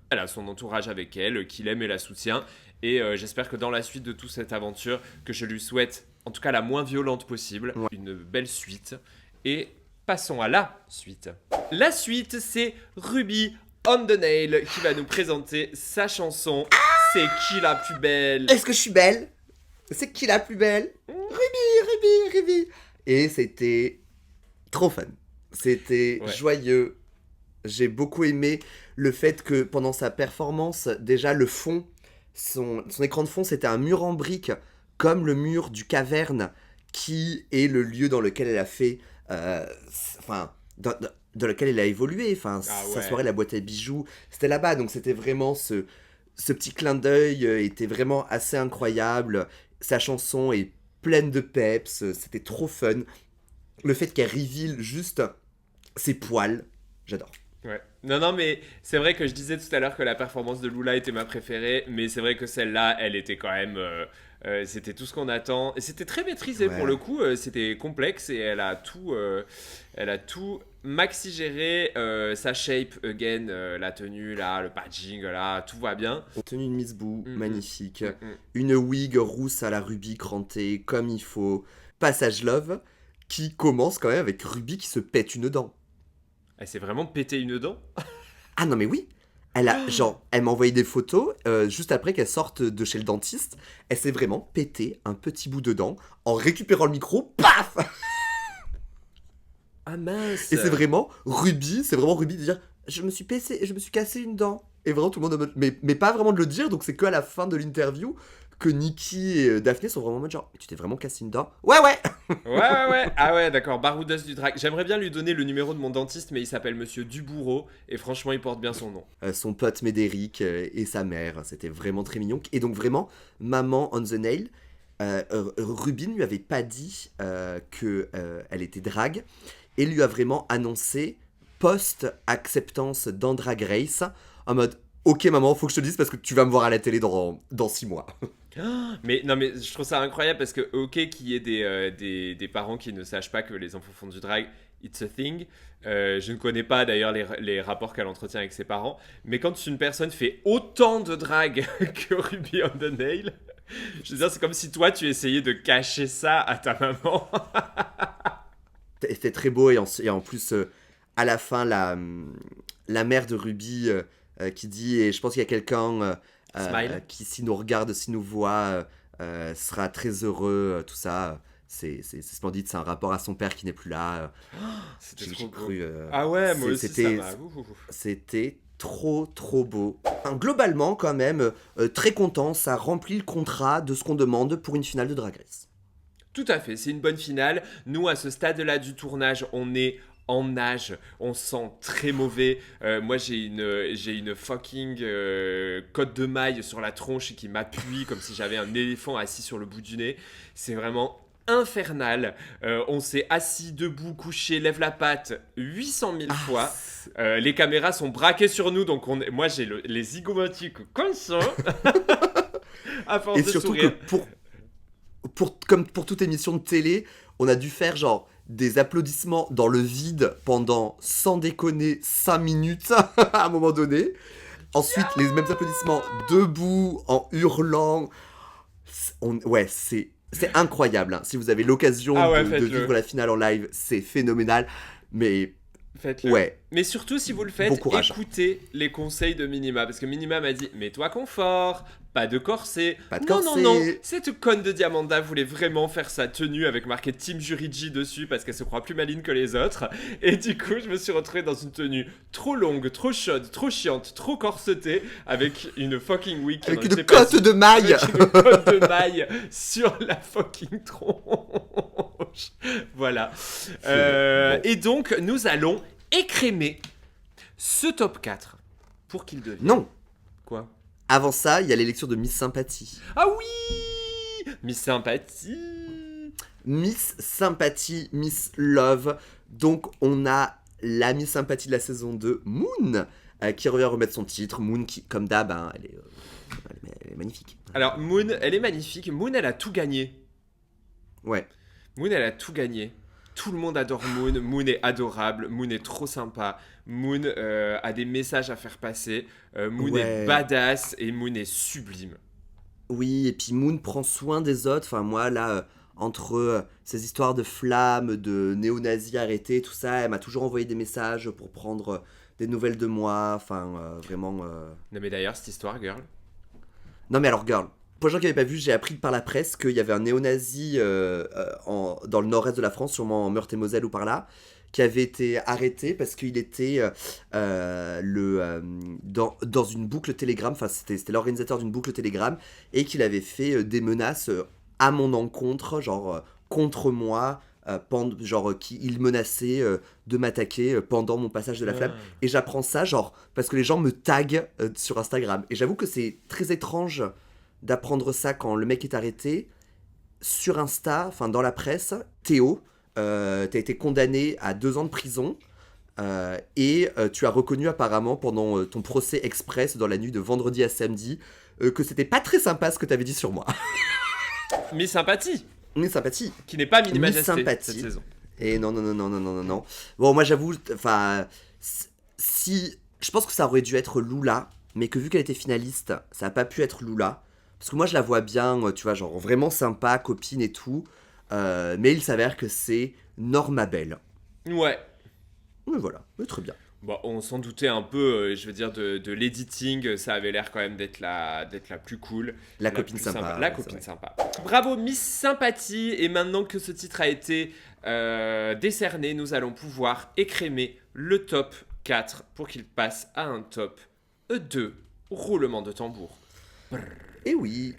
Elle a son entourage avec elle, qui l'aime et la soutient, et j'espère que dans la suite de toute cette aventure, que je lui souhaite, en tout cas la moins violente possible, une belle suite, et passons à la suite. La suite, c'est Ruby on the Nail qui va nous présenter sa chanson « C'est qui la plus belle ?»
Est-ce que je suis belle ? C'est qui la plus belle ? Ruby. Et c'était trop fun. C'était joyeux. J'ai beaucoup aimé le fait que pendant sa performance, déjà le fond, son écran de fond, c'était un mur en briques, comme le mur du Caverne, qui est le lieu dans lequel elle a fait... dans lequel elle a évolué. Sa soirée, la boîte à bijoux, c'était là-bas. Donc c'était vraiment ce petit clin d'œil était vraiment assez incroyable. Sa chanson est pleine de peps, c'était trop fun. Le fait qu'elle reveal juste ses poils, j'adore.
Ouais. Non, mais c'est vrai que je disais tout à l'heure que la performance de Lula était ma préférée, mais c'est vrai que celle-là, elle était quand même... c'était tout ce qu'on attend. Et c'était très maîtrisé pour le coup, c'était complexe et elle a tout maxi géré, sa shape, again, la tenue, là, le padding, là, tout va bien.
Tenue de Miss Boo, magnifique. Une wig rousse à la Ruby crantée, comme il faut. Passage Love, qui commence quand même avec Ruby qui se pète une dent.
Elle s'est vraiment pété une dent ?
Ah non mais oui. Elle m'a envoyé des photos, juste après qu'elle sorte de chez le dentiste, elle s'est vraiment pété un petit bout de dent, en récupérant le micro, paf.
Ah mince.
Et c'est vraiment Ruby de dire, je me suis cassé une dent. Et vraiment tout le monde, mais pas vraiment de le dire, donc c'est qu'à la fin de l'interview, que Nikki et Daphné sont vraiment en mode genre, tu t'es vraiment cassé une dent ? Ouais.
Ouais. Ah ouais, d'accord. Baroudeuse du drag. J'aimerais bien lui donner le numéro de mon dentiste, mais il s'appelle Monsieur Dubourreau, et franchement, il porte bien son nom.
Son pote Médéric et sa mère, c'était vraiment très mignon. Et donc vraiment, maman on the nail, Ruby ne lui avait pas dit qu'elle était drag, et lui a vraiment annoncé post-acceptance dans Drag Race, en mode, ok maman, faut que je te dise parce que tu vas me voir à la télé dans 6 mois.
Mais je trouve ça incroyable parce que ok qu'il y ait des parents qui ne sachent pas que les enfants font du drag, it's a thing. Je ne connais pas d'ailleurs les rapports qu'elle entretient avec ses parents, mais quand une personne fait autant de drag que Ruby on the Nail, je veux dire, c'est comme si toi tu essayais de cacher ça à ta maman.
C'était très beau et en plus à la fin la mère de Ruby qui dit, et je pense qu'il y a quelqu'un qui si nous regarde, si nous voit, sera très heureux, tout ça. C'est splendide, c'est un rapport à son père qui n'est plus là.
C'était trop cru. Ah ouais, moi aussi ça m'a...
C'était trop beau. Globalement quand même, très content, ça remplit le contrat de ce qu'on demande pour une finale de Drag Race.
Tout à fait, c'est une bonne finale. Nous, à ce stade-là du tournage, on est en nage, on se sent très mauvais. Moi, j'ai une fucking côte de maille sur la tronche qui m'appuie comme si j'avais un éléphant assis sur le bout du nez. C'est vraiment infernal. On s'est assis, debout, couché, lève la patte 800 000 fois. Les caméras sont braquées sur nous, donc moi, j'ai les zygomatiques comme ça. À force de
surtout
sourire.
Que comme pour toute émission de télé, on a dû faire genre des applaudissements dans le vide pendant, sans déconner, 5 minutes à un moment donné. Ensuite, les mêmes applaudissements debout, en hurlant. C'est incroyable. Hein. Si vous avez l'occasion de vivre la finale en live, c'est phénoménal. Mais
Faites-le.
Ouais.
Mais surtout, si vous le faites, écoutez les conseils de Minima. Parce que Minima m'a dit, mets-toi confort, pas de corset.
Pas de corset.
Non. Cette conne de Diamanda voulait vraiment faire sa tenue avec marqué Team Jurigi dessus parce qu'elle se croit plus maligne que les autres. Et du coup, je me suis retrouvé dans une tenue trop longue, trop chaude, trop chiante, trop corsetée avec une fucking wig.
Avec une cotte de maille.
Avec une cotte de maille sur la fucking tronche. Voilà. Bon. Et donc, nous allons écrémer ce top 4 pour qu'il devienne.
Non.
Quoi ?
Avant ça, il y a l'élection de Miss Sympathie.
Ah oui ! Miss Sympathie.
Miss Sympathie, Miss Love. Donc, on a la Miss Sympathie de la saison 2, Moon, qui revient remettre son titre. Moon, qui, comme d'hab, hein, elle est magnifique.
Alors, Moon, elle est magnifique. Moon, elle a tout gagné.
Ouais.
Moon, elle a tout gagné. Tout le monde adore Moon. Moon est adorable. Moon est trop sympa. Moon a des messages à faire passer. Moon est badass et Moon est sublime.
Oui, et puis Moon prend soin des autres. Enfin, moi, là, entre ces histoires de flammes, de néo-nazis arrêtés, tout ça, elle m'a toujours envoyé des messages pour prendre des nouvelles de moi. Enfin, vraiment...
Non, mais d'ailleurs, cette histoire, girl.
Non, mais alors, girl. Pour les gens qui n'avaient pas vu, j'ai appris par la presse qu'il y avait un néo-nazi dans le nord-est de la France, sûrement en Meurthe-et-Moselle ou par là, qui avait été arrêté parce qu'il était dans une boucle Telegram, enfin c'était l'organisateur d'une boucle Telegram, et qu'il avait fait des menaces à mon encontre, genre contre moi, il menaçait de m'attaquer pendant mon passage de la flamme. Et j'apprends ça, genre, parce que les gens me taguent sur Instagram. Et j'avoue que c'est très étrange d'apprendre ça quand le mec est arrêté sur Insta, enfin dans la presse. Théo, t'as été condamné à 2 ans de prison et tu as reconnu apparemment pendant ton procès express dans la nuit de vendredi à samedi que c'était pas très sympa ce que t'avais dit sur moi.
Miss Sympathie.
Miss Sympathie.
Qui n'est pas Mini Majesté cette saison.
Et non. Bon, moi j'avoue, enfin, si je pense que ça aurait dû être Lula, mais que vu qu'elle était finaliste, ça a pas pu être Lula. Parce que moi je la vois bien, tu vois, genre vraiment sympa, copine et tout. Mais il s'avère que c'est Norma Bell.
Ouais.
Mais voilà, mais très bien.
Bon, on s'en doutait un peu, je veux dire, de l'editing, ça avait l'air quand même d'être la plus cool.
La copine sympa.
La copine sympa. Bravo Miss Sympathie, et maintenant que ce titre a été décerné, nous allons pouvoir écrémer le top 4 pour qu'il passe à un top 2. Roulement de tambour.
Et oui.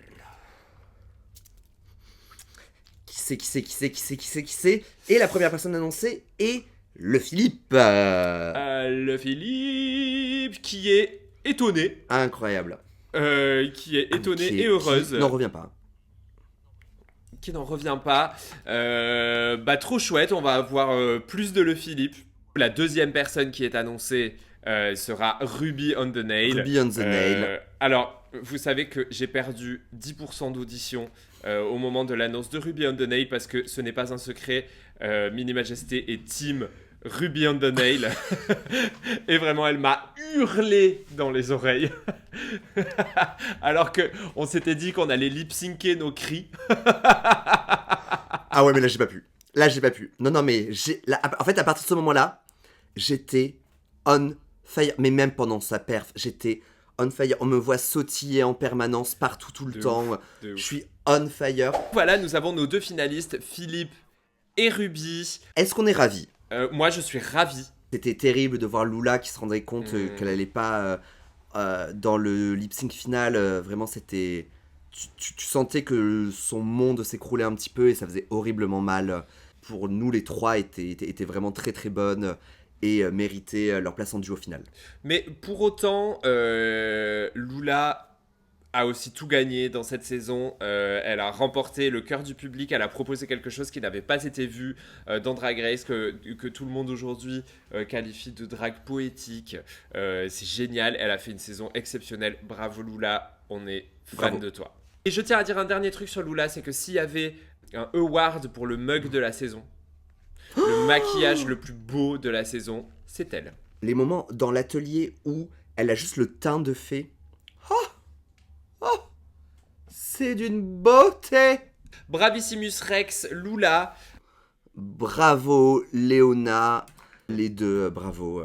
Qui c'est Et la première personne annoncée est le Philippe.
Le Philippe qui est étonné.
Incroyable.
Qui est étonnée et heureuse.
Qui n'en revient pas.
Qui n'en revient pas. Trop chouette, on va avoir plus de le Philippe. La deuxième personne qui est annoncée sera Ruby on the Nail.
Ruby on the Nail.
Alors, vous savez que j'ai perdu 10% d'audition au moment de l'annonce de Ruby on the Nail parce que ce n'est pas un secret. Mini Majesté est team Ruby on the Nail. Et vraiment, elle m'a hurlé dans les oreilles. Alors qu'on s'était dit qu'on allait lip-syncer nos cris.
Ah ouais, mais là, j'ai pas pu. Non, mais en fait, à partir de ce moment-là, j'étais on fire. Mais même pendant sa perf, j'étais on fire. On me voit sautiller en permanence, partout, tout le temps. Je suis on fire.
Voilà, nous avons nos 2 finalistes, Philippe et Ruby.
Est-ce qu'on est ravis ?
Moi, je suis ravi.
C'était terrible de voir Lula qui se rendait compte qu'elle allait pas dans le lip sync final. Vraiment, c'était... Tu sentais que son monde s'écroulait un petit peu et ça faisait horriblement mal. Pour nous, les 3 étaient vraiment très très bonnes et méritaient leur place en duo final.
Mais pour autant, Lula a aussi tout gagné dans cette saison. Elle a remporté le cœur du public. Elle a proposé quelque chose qui n'avait pas été vu dans Drag Race, que tout le monde aujourd'hui qualifie de drag poétique. C'est génial. Elle a fait une saison exceptionnelle. Bravo Lula, on est fan de toi. Et je tiens à dire un dernier truc sur Lula, c'est que s'il y avait un award pour le mug de la saison, le maquillage le plus beau de la saison, c'est elle.
Les moments dans l'atelier où elle a juste le teint de fée. Oh, c'est d'une beauté.
Bravissimus Rex, Lula.
Bravo, Léona. Les deux, bravo.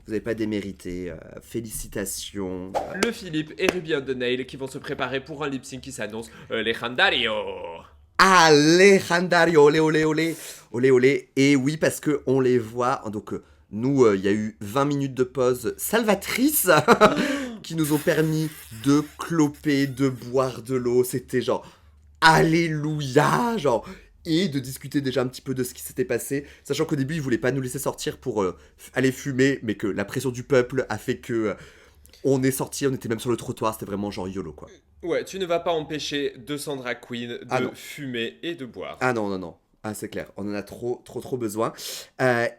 Vous n'avez pas démérité. Félicitations.
Le Philippe et Ruby on the Nail qui vont se préparer pour un lip sync qui s'annonce Legendario.
Legendario, olé, olé, olé. Olé, olé. Et oui, parce qu'on les voit. Donc, nous, il y a eu 20 minutes de pause salvatrice qui nous ont permis de cloper, de boire de l'eau. C'était genre, alléluia, genre... Et de discuter déjà un petit peu de ce qui s'était passé, sachant qu'au début, ils voulaient pas nous laisser sortir pour aller fumer, mais que la pression du peuple a fait que on est sorti, on était même sur le trottoir, c'était vraiment genre YOLO, quoi.
Ouais, tu ne vas pas empêcher 200 drag queens de fumer et de boire.
Ah non, non, non. Ah, c'est clair, on en a trop besoin.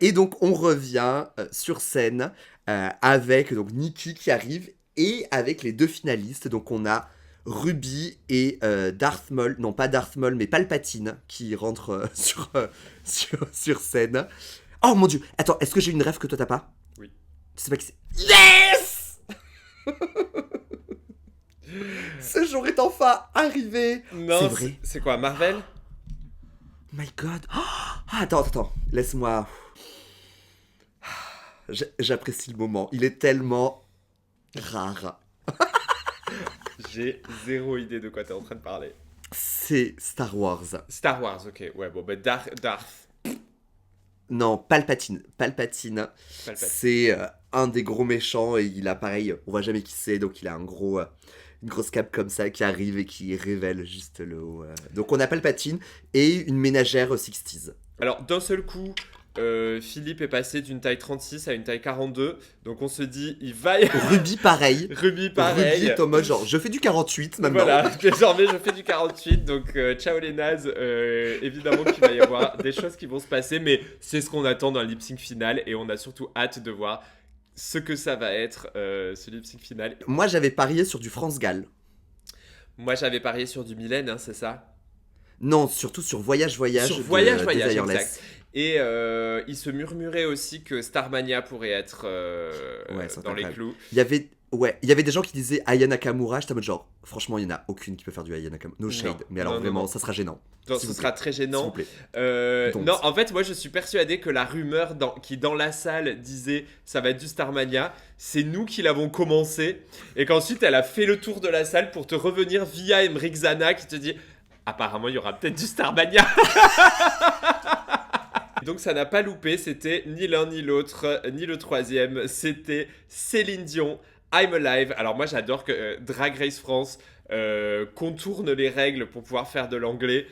Et donc, on revient sur scène avec donc Nikki qui arrive et avec les deux finalistes. Donc, on a Ruby et Darth Maul, non pas Darth Maul, mais Palpatine qui rentre sur scène. Oh mon dieu, attends, est-ce que j'ai une rêve que toi t'as pas?
Oui.
Tu sais pas qui c'est? Yes. Ce jour est enfin arrivé.
Non,
c'est vrai.
C'est quoi, Marvel?
My God. Oh, attends, laisse-moi. J'apprécie le moment. Il est tellement rare.
J'ai zéro idée de quoi t'es en train de parler.
C'est Star Wars.
Star Wars, ok. Ouais, bon, bah Darth.
Non, Palpatine. C'est un des gros méchants et il a pareil, on voit jamais qui c'est, donc il a une grosse cape comme ça qui arrive et qui révèle juste le haut. Donc on a Palpatine et une ménagère 60s.
Alors d'un seul coup, Philippe est passé d'une taille 36 à une taille 42, donc on se dit il va y...
Ruby pareil.
Ruby
est en mode genre je fais du 48 maintenant.
Voilà, désormais je fais du 48, donc ciao les nazes, évidemment qu'il va y avoir des choses qui vont se passer, mais c'est ce qu'on attend d'un lip sync final et on a surtout hâte de voir ce que ça va être ce lip sync final.
Moi j'avais parié sur du France-Gall.
Moi j'avais parié sur du Mylène, hein, c'est ça?
Non, surtout sur Voyage,
sur Voyage, exact. Et il se murmurait aussi que Starmania pourrait être dans les clous.
Il y avait des gens qui disaient Aya Nakamura, j'étais en mode genre, franchement, il n'y en a aucune qui peut faire du Aya Nakamura. No shade, mais alors vraiment, ça sera gênant.
Non, ce sera très gênant.
S'il vous plaît.
Non, en fait, moi je suis persuadé que la rumeur qui dans la salle disait ça va être du Starmania, c'est nous qui l'avons commencé et qu'ensuite elle a fait le tour de la salle pour te revenir via Emmerich Zana qui te dit apparemment il y aura peut-être du Starmania. Donc ça n'a pas loupé, c'était ni l'un ni l'autre, ni le troisième, c'était Céline Dion, I'm Alive. Alors moi j'adore que Drag Race France contourne les règles pour pouvoir faire de l'anglais,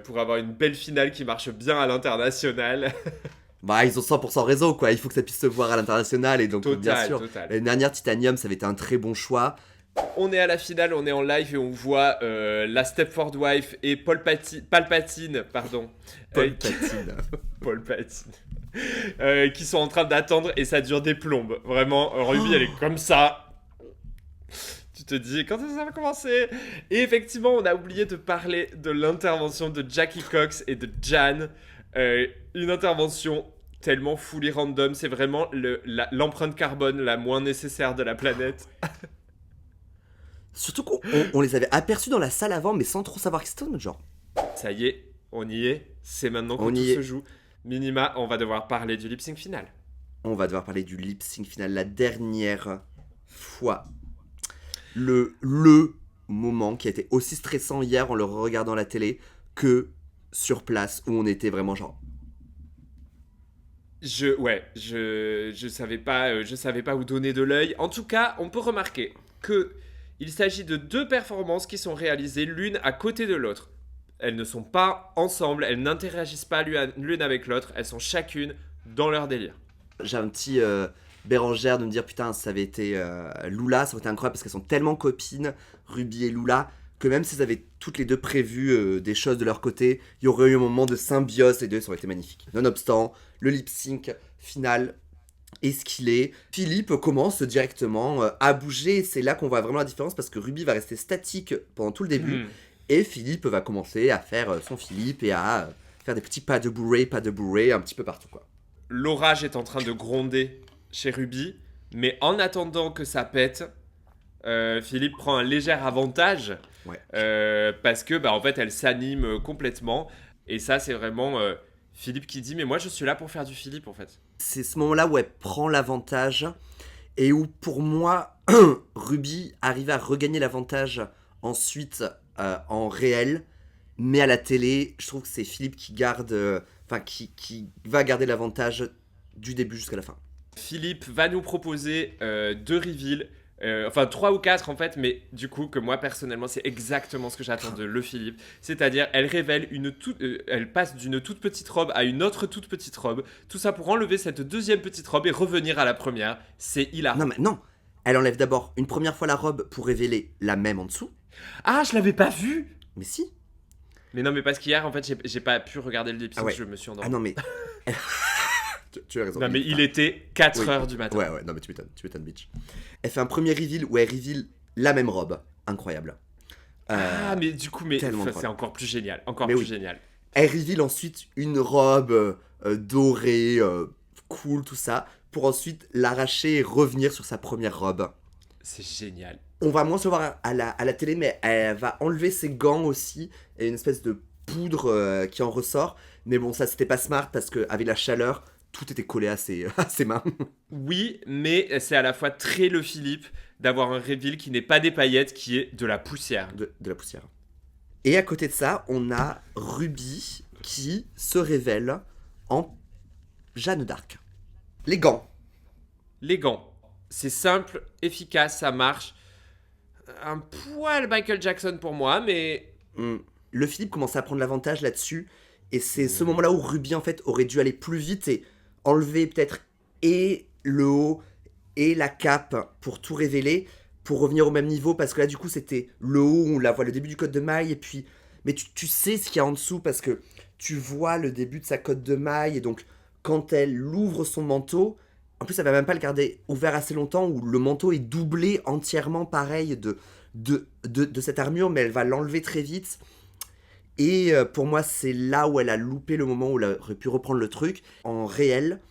pour avoir une belle finale qui marche bien à l'international.
Bah ils ont 100% raison quoi, il faut que ça puisse se voir à l'international et donc bien sûr. L'année dernière Titanium ça avait été un très bon choix.
On est à la finale, on est en live et on voit la Stepford Wife et Palpatine, qui sont en train d'attendre et ça dure des plombes. Vraiment, Ruby elle est comme ça. Tu te dis quand ça va commencer. Et effectivement, on a oublié de parler de l'intervention de Jackie Cox et de Jan. Une intervention tellement fully random, c'est vraiment l'empreinte carbone la moins nécessaire de la planète.
Surtout qu'on les avait aperçus dans la salle avant, mais sans trop savoir que c'était notre genre.
Ça y est, on y est. C'est maintenant que tout se joue. Minima, on va devoir parler du lip sync final.
On va devoir parler du lip sync final. La dernière fois. Le moment qui a été aussi stressant hier en le regardant à la télé que sur place où on était vraiment genre...
Je savais pas où donner de l'œil. En tout cas, on peut remarquer que il s'agit de deux performances qui sont réalisées l'une à côté de l'autre. Elles ne sont pas ensemble, elles n'interagissent pas l'une avec l'autre, elles sont chacune dans leur délire.
J'ai un petit Bérangère de me dire putain, ça avait été Lula, ça aurait été incroyable parce qu'elles sont tellement copines, Ruby et Lula, que même si elles avaient toutes les deux prévu des choses de leur côté, il y aurait eu un moment de symbiose, les deux, ça aurait été magnifique. Nonobstant, le lip sync final est ce qu'il est. Philippe commence directement à bouger, c'est là qu'on voit vraiment la différence parce que Ruby va rester statique pendant tout le début et Philippe va commencer à faire son Philippe et à faire des petits pas de bourrée un petit peu partout quoi.
L'orage est en train de gronder chez Ruby, mais en attendant que ça pète, Philippe prend un léger avantage parce que en fait elle s'anime complètement et ça c'est vraiment Philippe qui dit, mais moi je suis là pour faire du Philippe en fait.
C'est ce moment-là où elle prend l'avantage et où pour moi, Ruby arrive à regagner l'avantage ensuite en réel, mais à la télé, je trouve que c'est Philippe qui garde, qui va garder l'avantage du début jusqu'à la fin.
Philippe va nous proposer 2 reveals, enfin 3 ou 4 en fait, mais du coup que moi personnellement c'est exactement ce que j'attends de le Philippe, c'est-à-dire elle révèle elle passe d'une toute petite robe à une autre toute petite robe, tout ça pour enlever cette deuxième petite robe et revenir à la première, c'est hilarant.
Non mais non, elle enlève d'abord une première fois la robe pour révéler la même en dessous.
Ah, je l'avais pas vu.
Mais si.
Mais non, mais parce qu'hier en fait j'ai pas pu regarder l'épisode, je me suis endormi.
Ah non mais... tu as raison.
Non mais il était 4h du matin.
Ouais, non mais tu m'étonnes, bitch. Elle fait un premier reveal où elle reveal la même robe. Incroyable.
Ah, mais du coup, c'est encore plus génial. Génial.
Elle reveal ensuite une robe dorée, cool, tout ça, pour ensuite l'arracher et revenir sur sa première robe.
C'est génial.
On va moins se voir à la télé, mais elle va enlever ses gants aussi, et une espèce de poudre qui en ressort. Mais bon, ça c'était pas smart parce qu'avec la chaleur, tout était collé à ses mains.
Oui, mais c'est à la fois très le Philippe d'avoir un reveal qui n'est pas des paillettes, qui est de la poussière.
De la poussière. Et à côté de ça, on a Ruby qui se révèle en Jeanne d'Arc. Les gants.
Les gants. C'est simple, efficace, ça marche. Un poil Michael Jackson pour moi, mais...
Le Philippe commence à prendre l'avantage là-dessus. Et c'est ce moment-là où Ruby, en fait, aurait dû aller plus vite et enlever peut-être et le haut et la cape pour tout révéler, pour revenir au même niveau. Parce que là, du coup, c'était le haut où on la voit le début du code de maille. Et puis, mais tu sais ce qu'il y a en dessous parce que tu vois le début de sa cotte de maille. Et donc, quand elle ouvre son manteau, en plus, elle va même pas le garder ouvert assez longtemps, où le manteau est doublé entièrement pareil de cette armure, mais elle va l'enlever très vite. Et pour moi, c'est là où elle a loupé le moment où elle aurait pu reprendre le truc. En réel,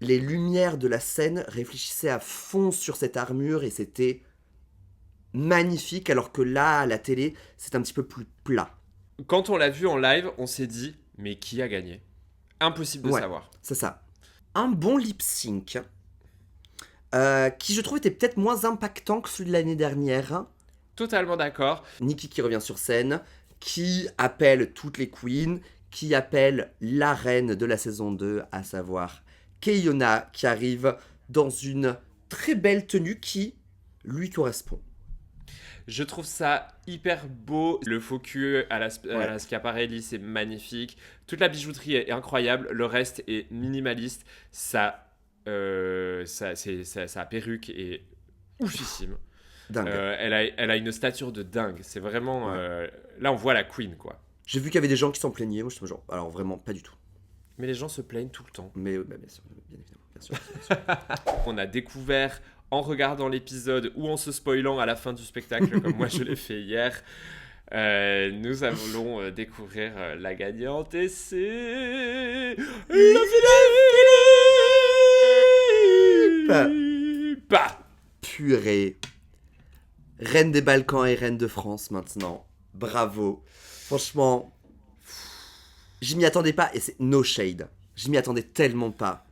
les lumières de la scène réfléchissaient à fond sur cette armure et c'était magnifique, alors que là, à la télé, c'est un petit peu plus plat.
Quand on l'a vu en live, on s'est dit, mais qui a gagné ? Impossible de savoir.
C'est ça. Un bon lip sync, qui je trouve était peut-être moins impactant que celui de l'année dernière.
Totalement d'accord.
Nikki qui revient sur scène, qui appelle toutes les queens, qui appelle la reine de la saison 2, à savoir Keiona, qui arrive dans une très belle tenue qui lui correspond.
Je trouve ça hyper beau. Le focus à la Schiaparelli, c'est magnifique. Toute la bijouterie est incroyable. Le reste est minimaliste. Sa perruque est oufissime.
Dingue.
Elle a une stature de dingue. C'est vraiment... là, on voit la queen, quoi.
J'ai vu qu'il y avait des gens qui s'en plaignaient. Moi, je suis genre, alors vraiment, pas du tout.
Mais les gens se plaignent tout le temps.
Mais bien sûr, bien évidemment. Bien sûr.
On a découvert, en regardant l'épisode ou en se spoilant à la fin du spectacle, comme moi je l'ai fait hier, nous allons découvrir la gagnante et c'est... Philippe.
Purée. Reine des Balkans et reine de France maintenant. Bravo. Franchement, je m'y attendais pas et c'est no shade. Je m'y attendais tellement pas.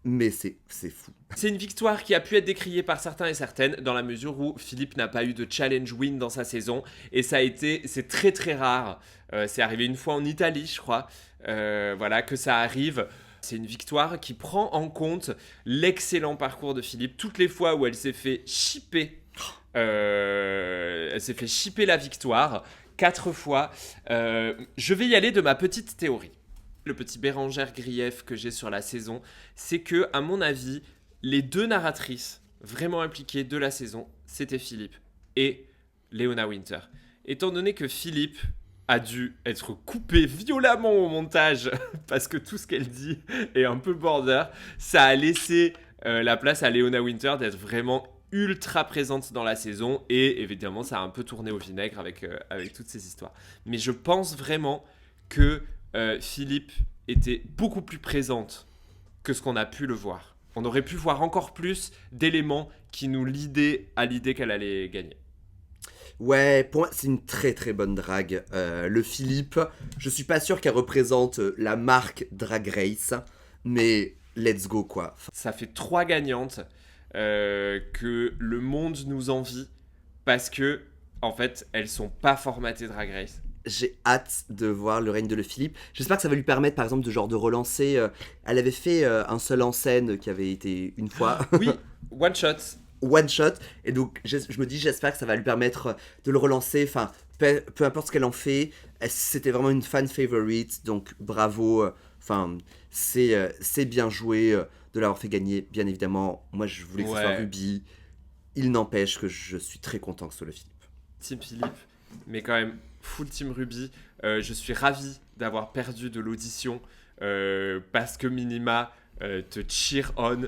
Mais c'est fou.
C'est une victoire qui a pu être décriée par certains et certaines dans la mesure où Philippe n'a pas eu de challenge win dans sa saison et c'est très très rare. C'est arrivé une fois en Italie, je crois. Voilà, que ça arrive. C'est une victoire qui prend en compte l'excellent parcours de Philippe. Toutes les fois où elle s'est fait shipper, la victoire 4 fois. Je vais y aller de ma petite théorie. Le petit Bérengère Grief que j'ai sur la saison, c'est que, à mon avis, les 2 narratrices vraiment impliquées de la saison, c'était Philippe et Léona Winter. Étant donné que Philippe a dû être coupé violemment au montage parce que tout ce qu'elle dit est un peu border, ça a laissé la place à Léona Winter d'être vraiment ultra présente dans la saison et évidemment ça a un peu tourné au vinaigre avec toutes ces histoires. Mais je pense vraiment que Philippe était beaucoup plus présente que ce qu'on a pu le voir. On aurait pu voir encore plus d'éléments qui nous lidaient à l'idée qu'elle allait gagner.
Ouais, pour moi, c'est une très très bonne drague. Le Philippe, je suis pas sûr qu'elle représente la marque Drag Race, mais let's go quoi.
Ça fait 3 gagnantes que le monde nous envie parce que, en fait, elles sont pas formatées Drag Race.
J'ai hâte de voir le règne de Le Philippe. J'espère que ça va lui permettre, par exemple, de relancer. Elle avait fait un seul en scène qui avait été une fois.
Oui, one shot.
One shot, et donc je me dis, j'espère que ça va lui permettre de le relancer. Enfin, peu importe ce qu'elle en fait, c'était vraiment une fan favorite, donc bravo. Enfin, c'est bien joué de l'avoir fait gagner, bien évidemment. Moi, je voulais que ce soit Ruby. Il n'empêche que je suis très content que ce soit le Philippe.
Team Philippe, mais quand même full Team Ruby. Je suis ravi d'avoir perdu de l'audition parce que Minima te cheer on.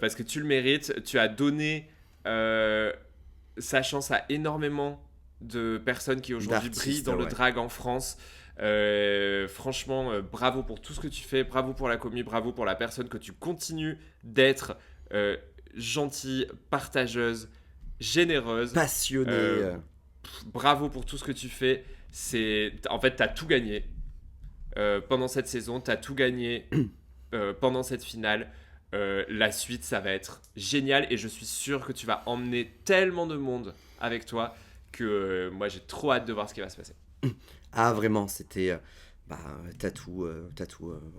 Parce que tu le mérites, tu as donné sa chance à énormément de personnes qui aujourd'hui brillent dans le drag en France. Franchement, bravo pour tout ce que tu fais, bravo pour la commu, bravo pour la personne que tu continues d'être, gentille, partageuse, généreuse,
passionnée.
Bravo pour tout ce que tu fais. En fait, tu as tout gagné pendant cette saison, tu as tout gagné pendant cette finale. La suite, ça va être génial et je suis sûr que tu vas emmener tellement de monde avec toi que moi j'ai trop hâte de voir ce qui va se passer.
Ah vraiment, c'était Tattoo,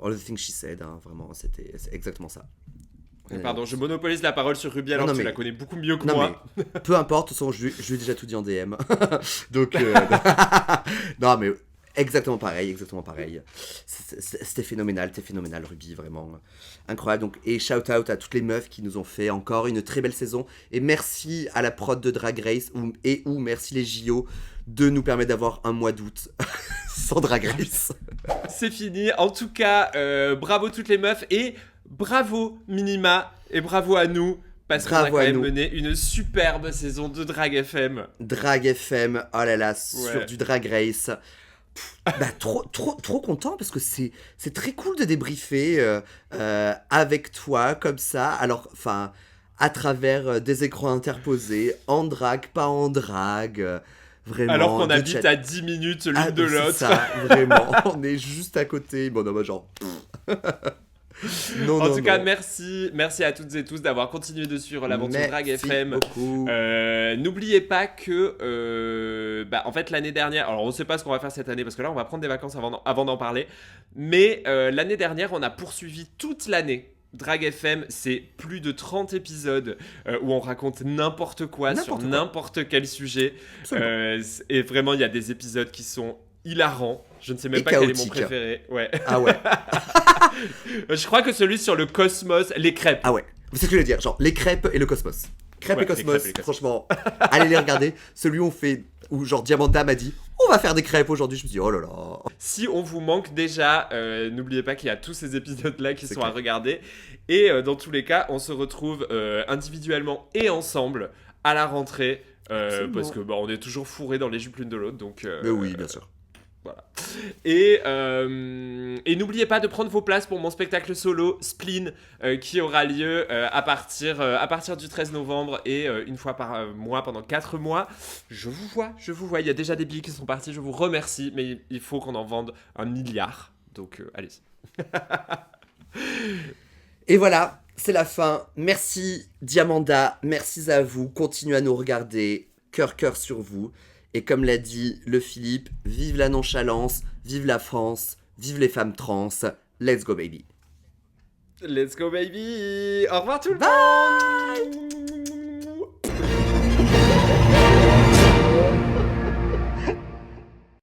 all the things she said, hein, vraiment, c'est exactement ça.
Pardon, je monopolise la parole sur Ruby alors que tu la connais beaucoup mieux que moi.
Mais, peu importe, de toute façon, je lui ai déjà tout dit en DM. Donc, non mais exactement pareil. C'était phénoménal, Ruby, vraiment incroyable. Donc, et shout out à toutes les meufs qui nous ont fait encore une très belle saison. Et merci à la prod de Drag Race ou merci les JO de nous permettre d'avoir un mois d'août sans Drag Race.
C'est fini. En tout cas, bravo toutes les meufs et bravo Minima et bravo à nous. Parce qu'on a quand même mené une superbe saison de Drag FM.
Drag FM, oh là là, sur du Drag Race. Trop content parce que c'est très cool de débriefer avec toi comme ça. Alors, enfin, à travers des écrans interposés, en drag, pas en drag. Vraiment.
Alors qu'on habite à 10 minutes l'une de l'autre.
C'est ça, vraiment. On est juste à côté. Bon, non, genre.
En tout cas, merci à toutes et tous d'avoir continué de suivre l'aventure Drag FM. N'oubliez pas que, en fait, l'année dernière, alors on ne sait pas ce qu'on va faire cette année parce que là, on va prendre des vacances avant d'en parler. Mais l'année dernière, on a poursuivi toute l'année. Drag FM, c'est plus de 30 épisodes où on raconte n'importe quoi sur n'importe quel sujet. Et vraiment, il y a des épisodes qui sont hilarants. Je ne sais même pas quel est mon préféré. Ouais.
Ah ouais.
Je crois que celui sur le cosmos, les crêpes.
Ah ouais. C'est ce que je voulais dire, genre les crêpes et le cosmos. Crêpes et cosmos, franchement, allez les regarder. Celui où genre Diamanda m'a dit on va faire des crêpes aujourd'hui. Je me suis dit oh là là.
Si on vous manque déjà, n'oubliez pas qu'il y a tous ces épisodes-là qui sont à regarder. Et dans tous les cas, on se retrouve individuellement et ensemble à la rentrée. Parce que on est toujours fourrés dans les jupes l'une de l'autre. Donc,
mais oui, bien sûr.
Voilà. Et n'oubliez pas de prendre vos places pour mon spectacle solo Spleen qui aura lieu à partir du 13 novembre et une fois par mois pendant 4 mois. Je vous vois, il y a déjà des billets qui sont partis, je vous remercie, mais il faut qu'on en vende 1 milliard. Donc allez-y.
Et voilà, c'est la fin. Merci Diamanda, merci à vous. Continuez à nous regarder, cœur sur vous. Et comme l'a dit le Philippe, vive la nonchalance, vive la France, vive les femmes trans. Let's go baby.
Let's go baby. Au revoir tout le monde.
Bye.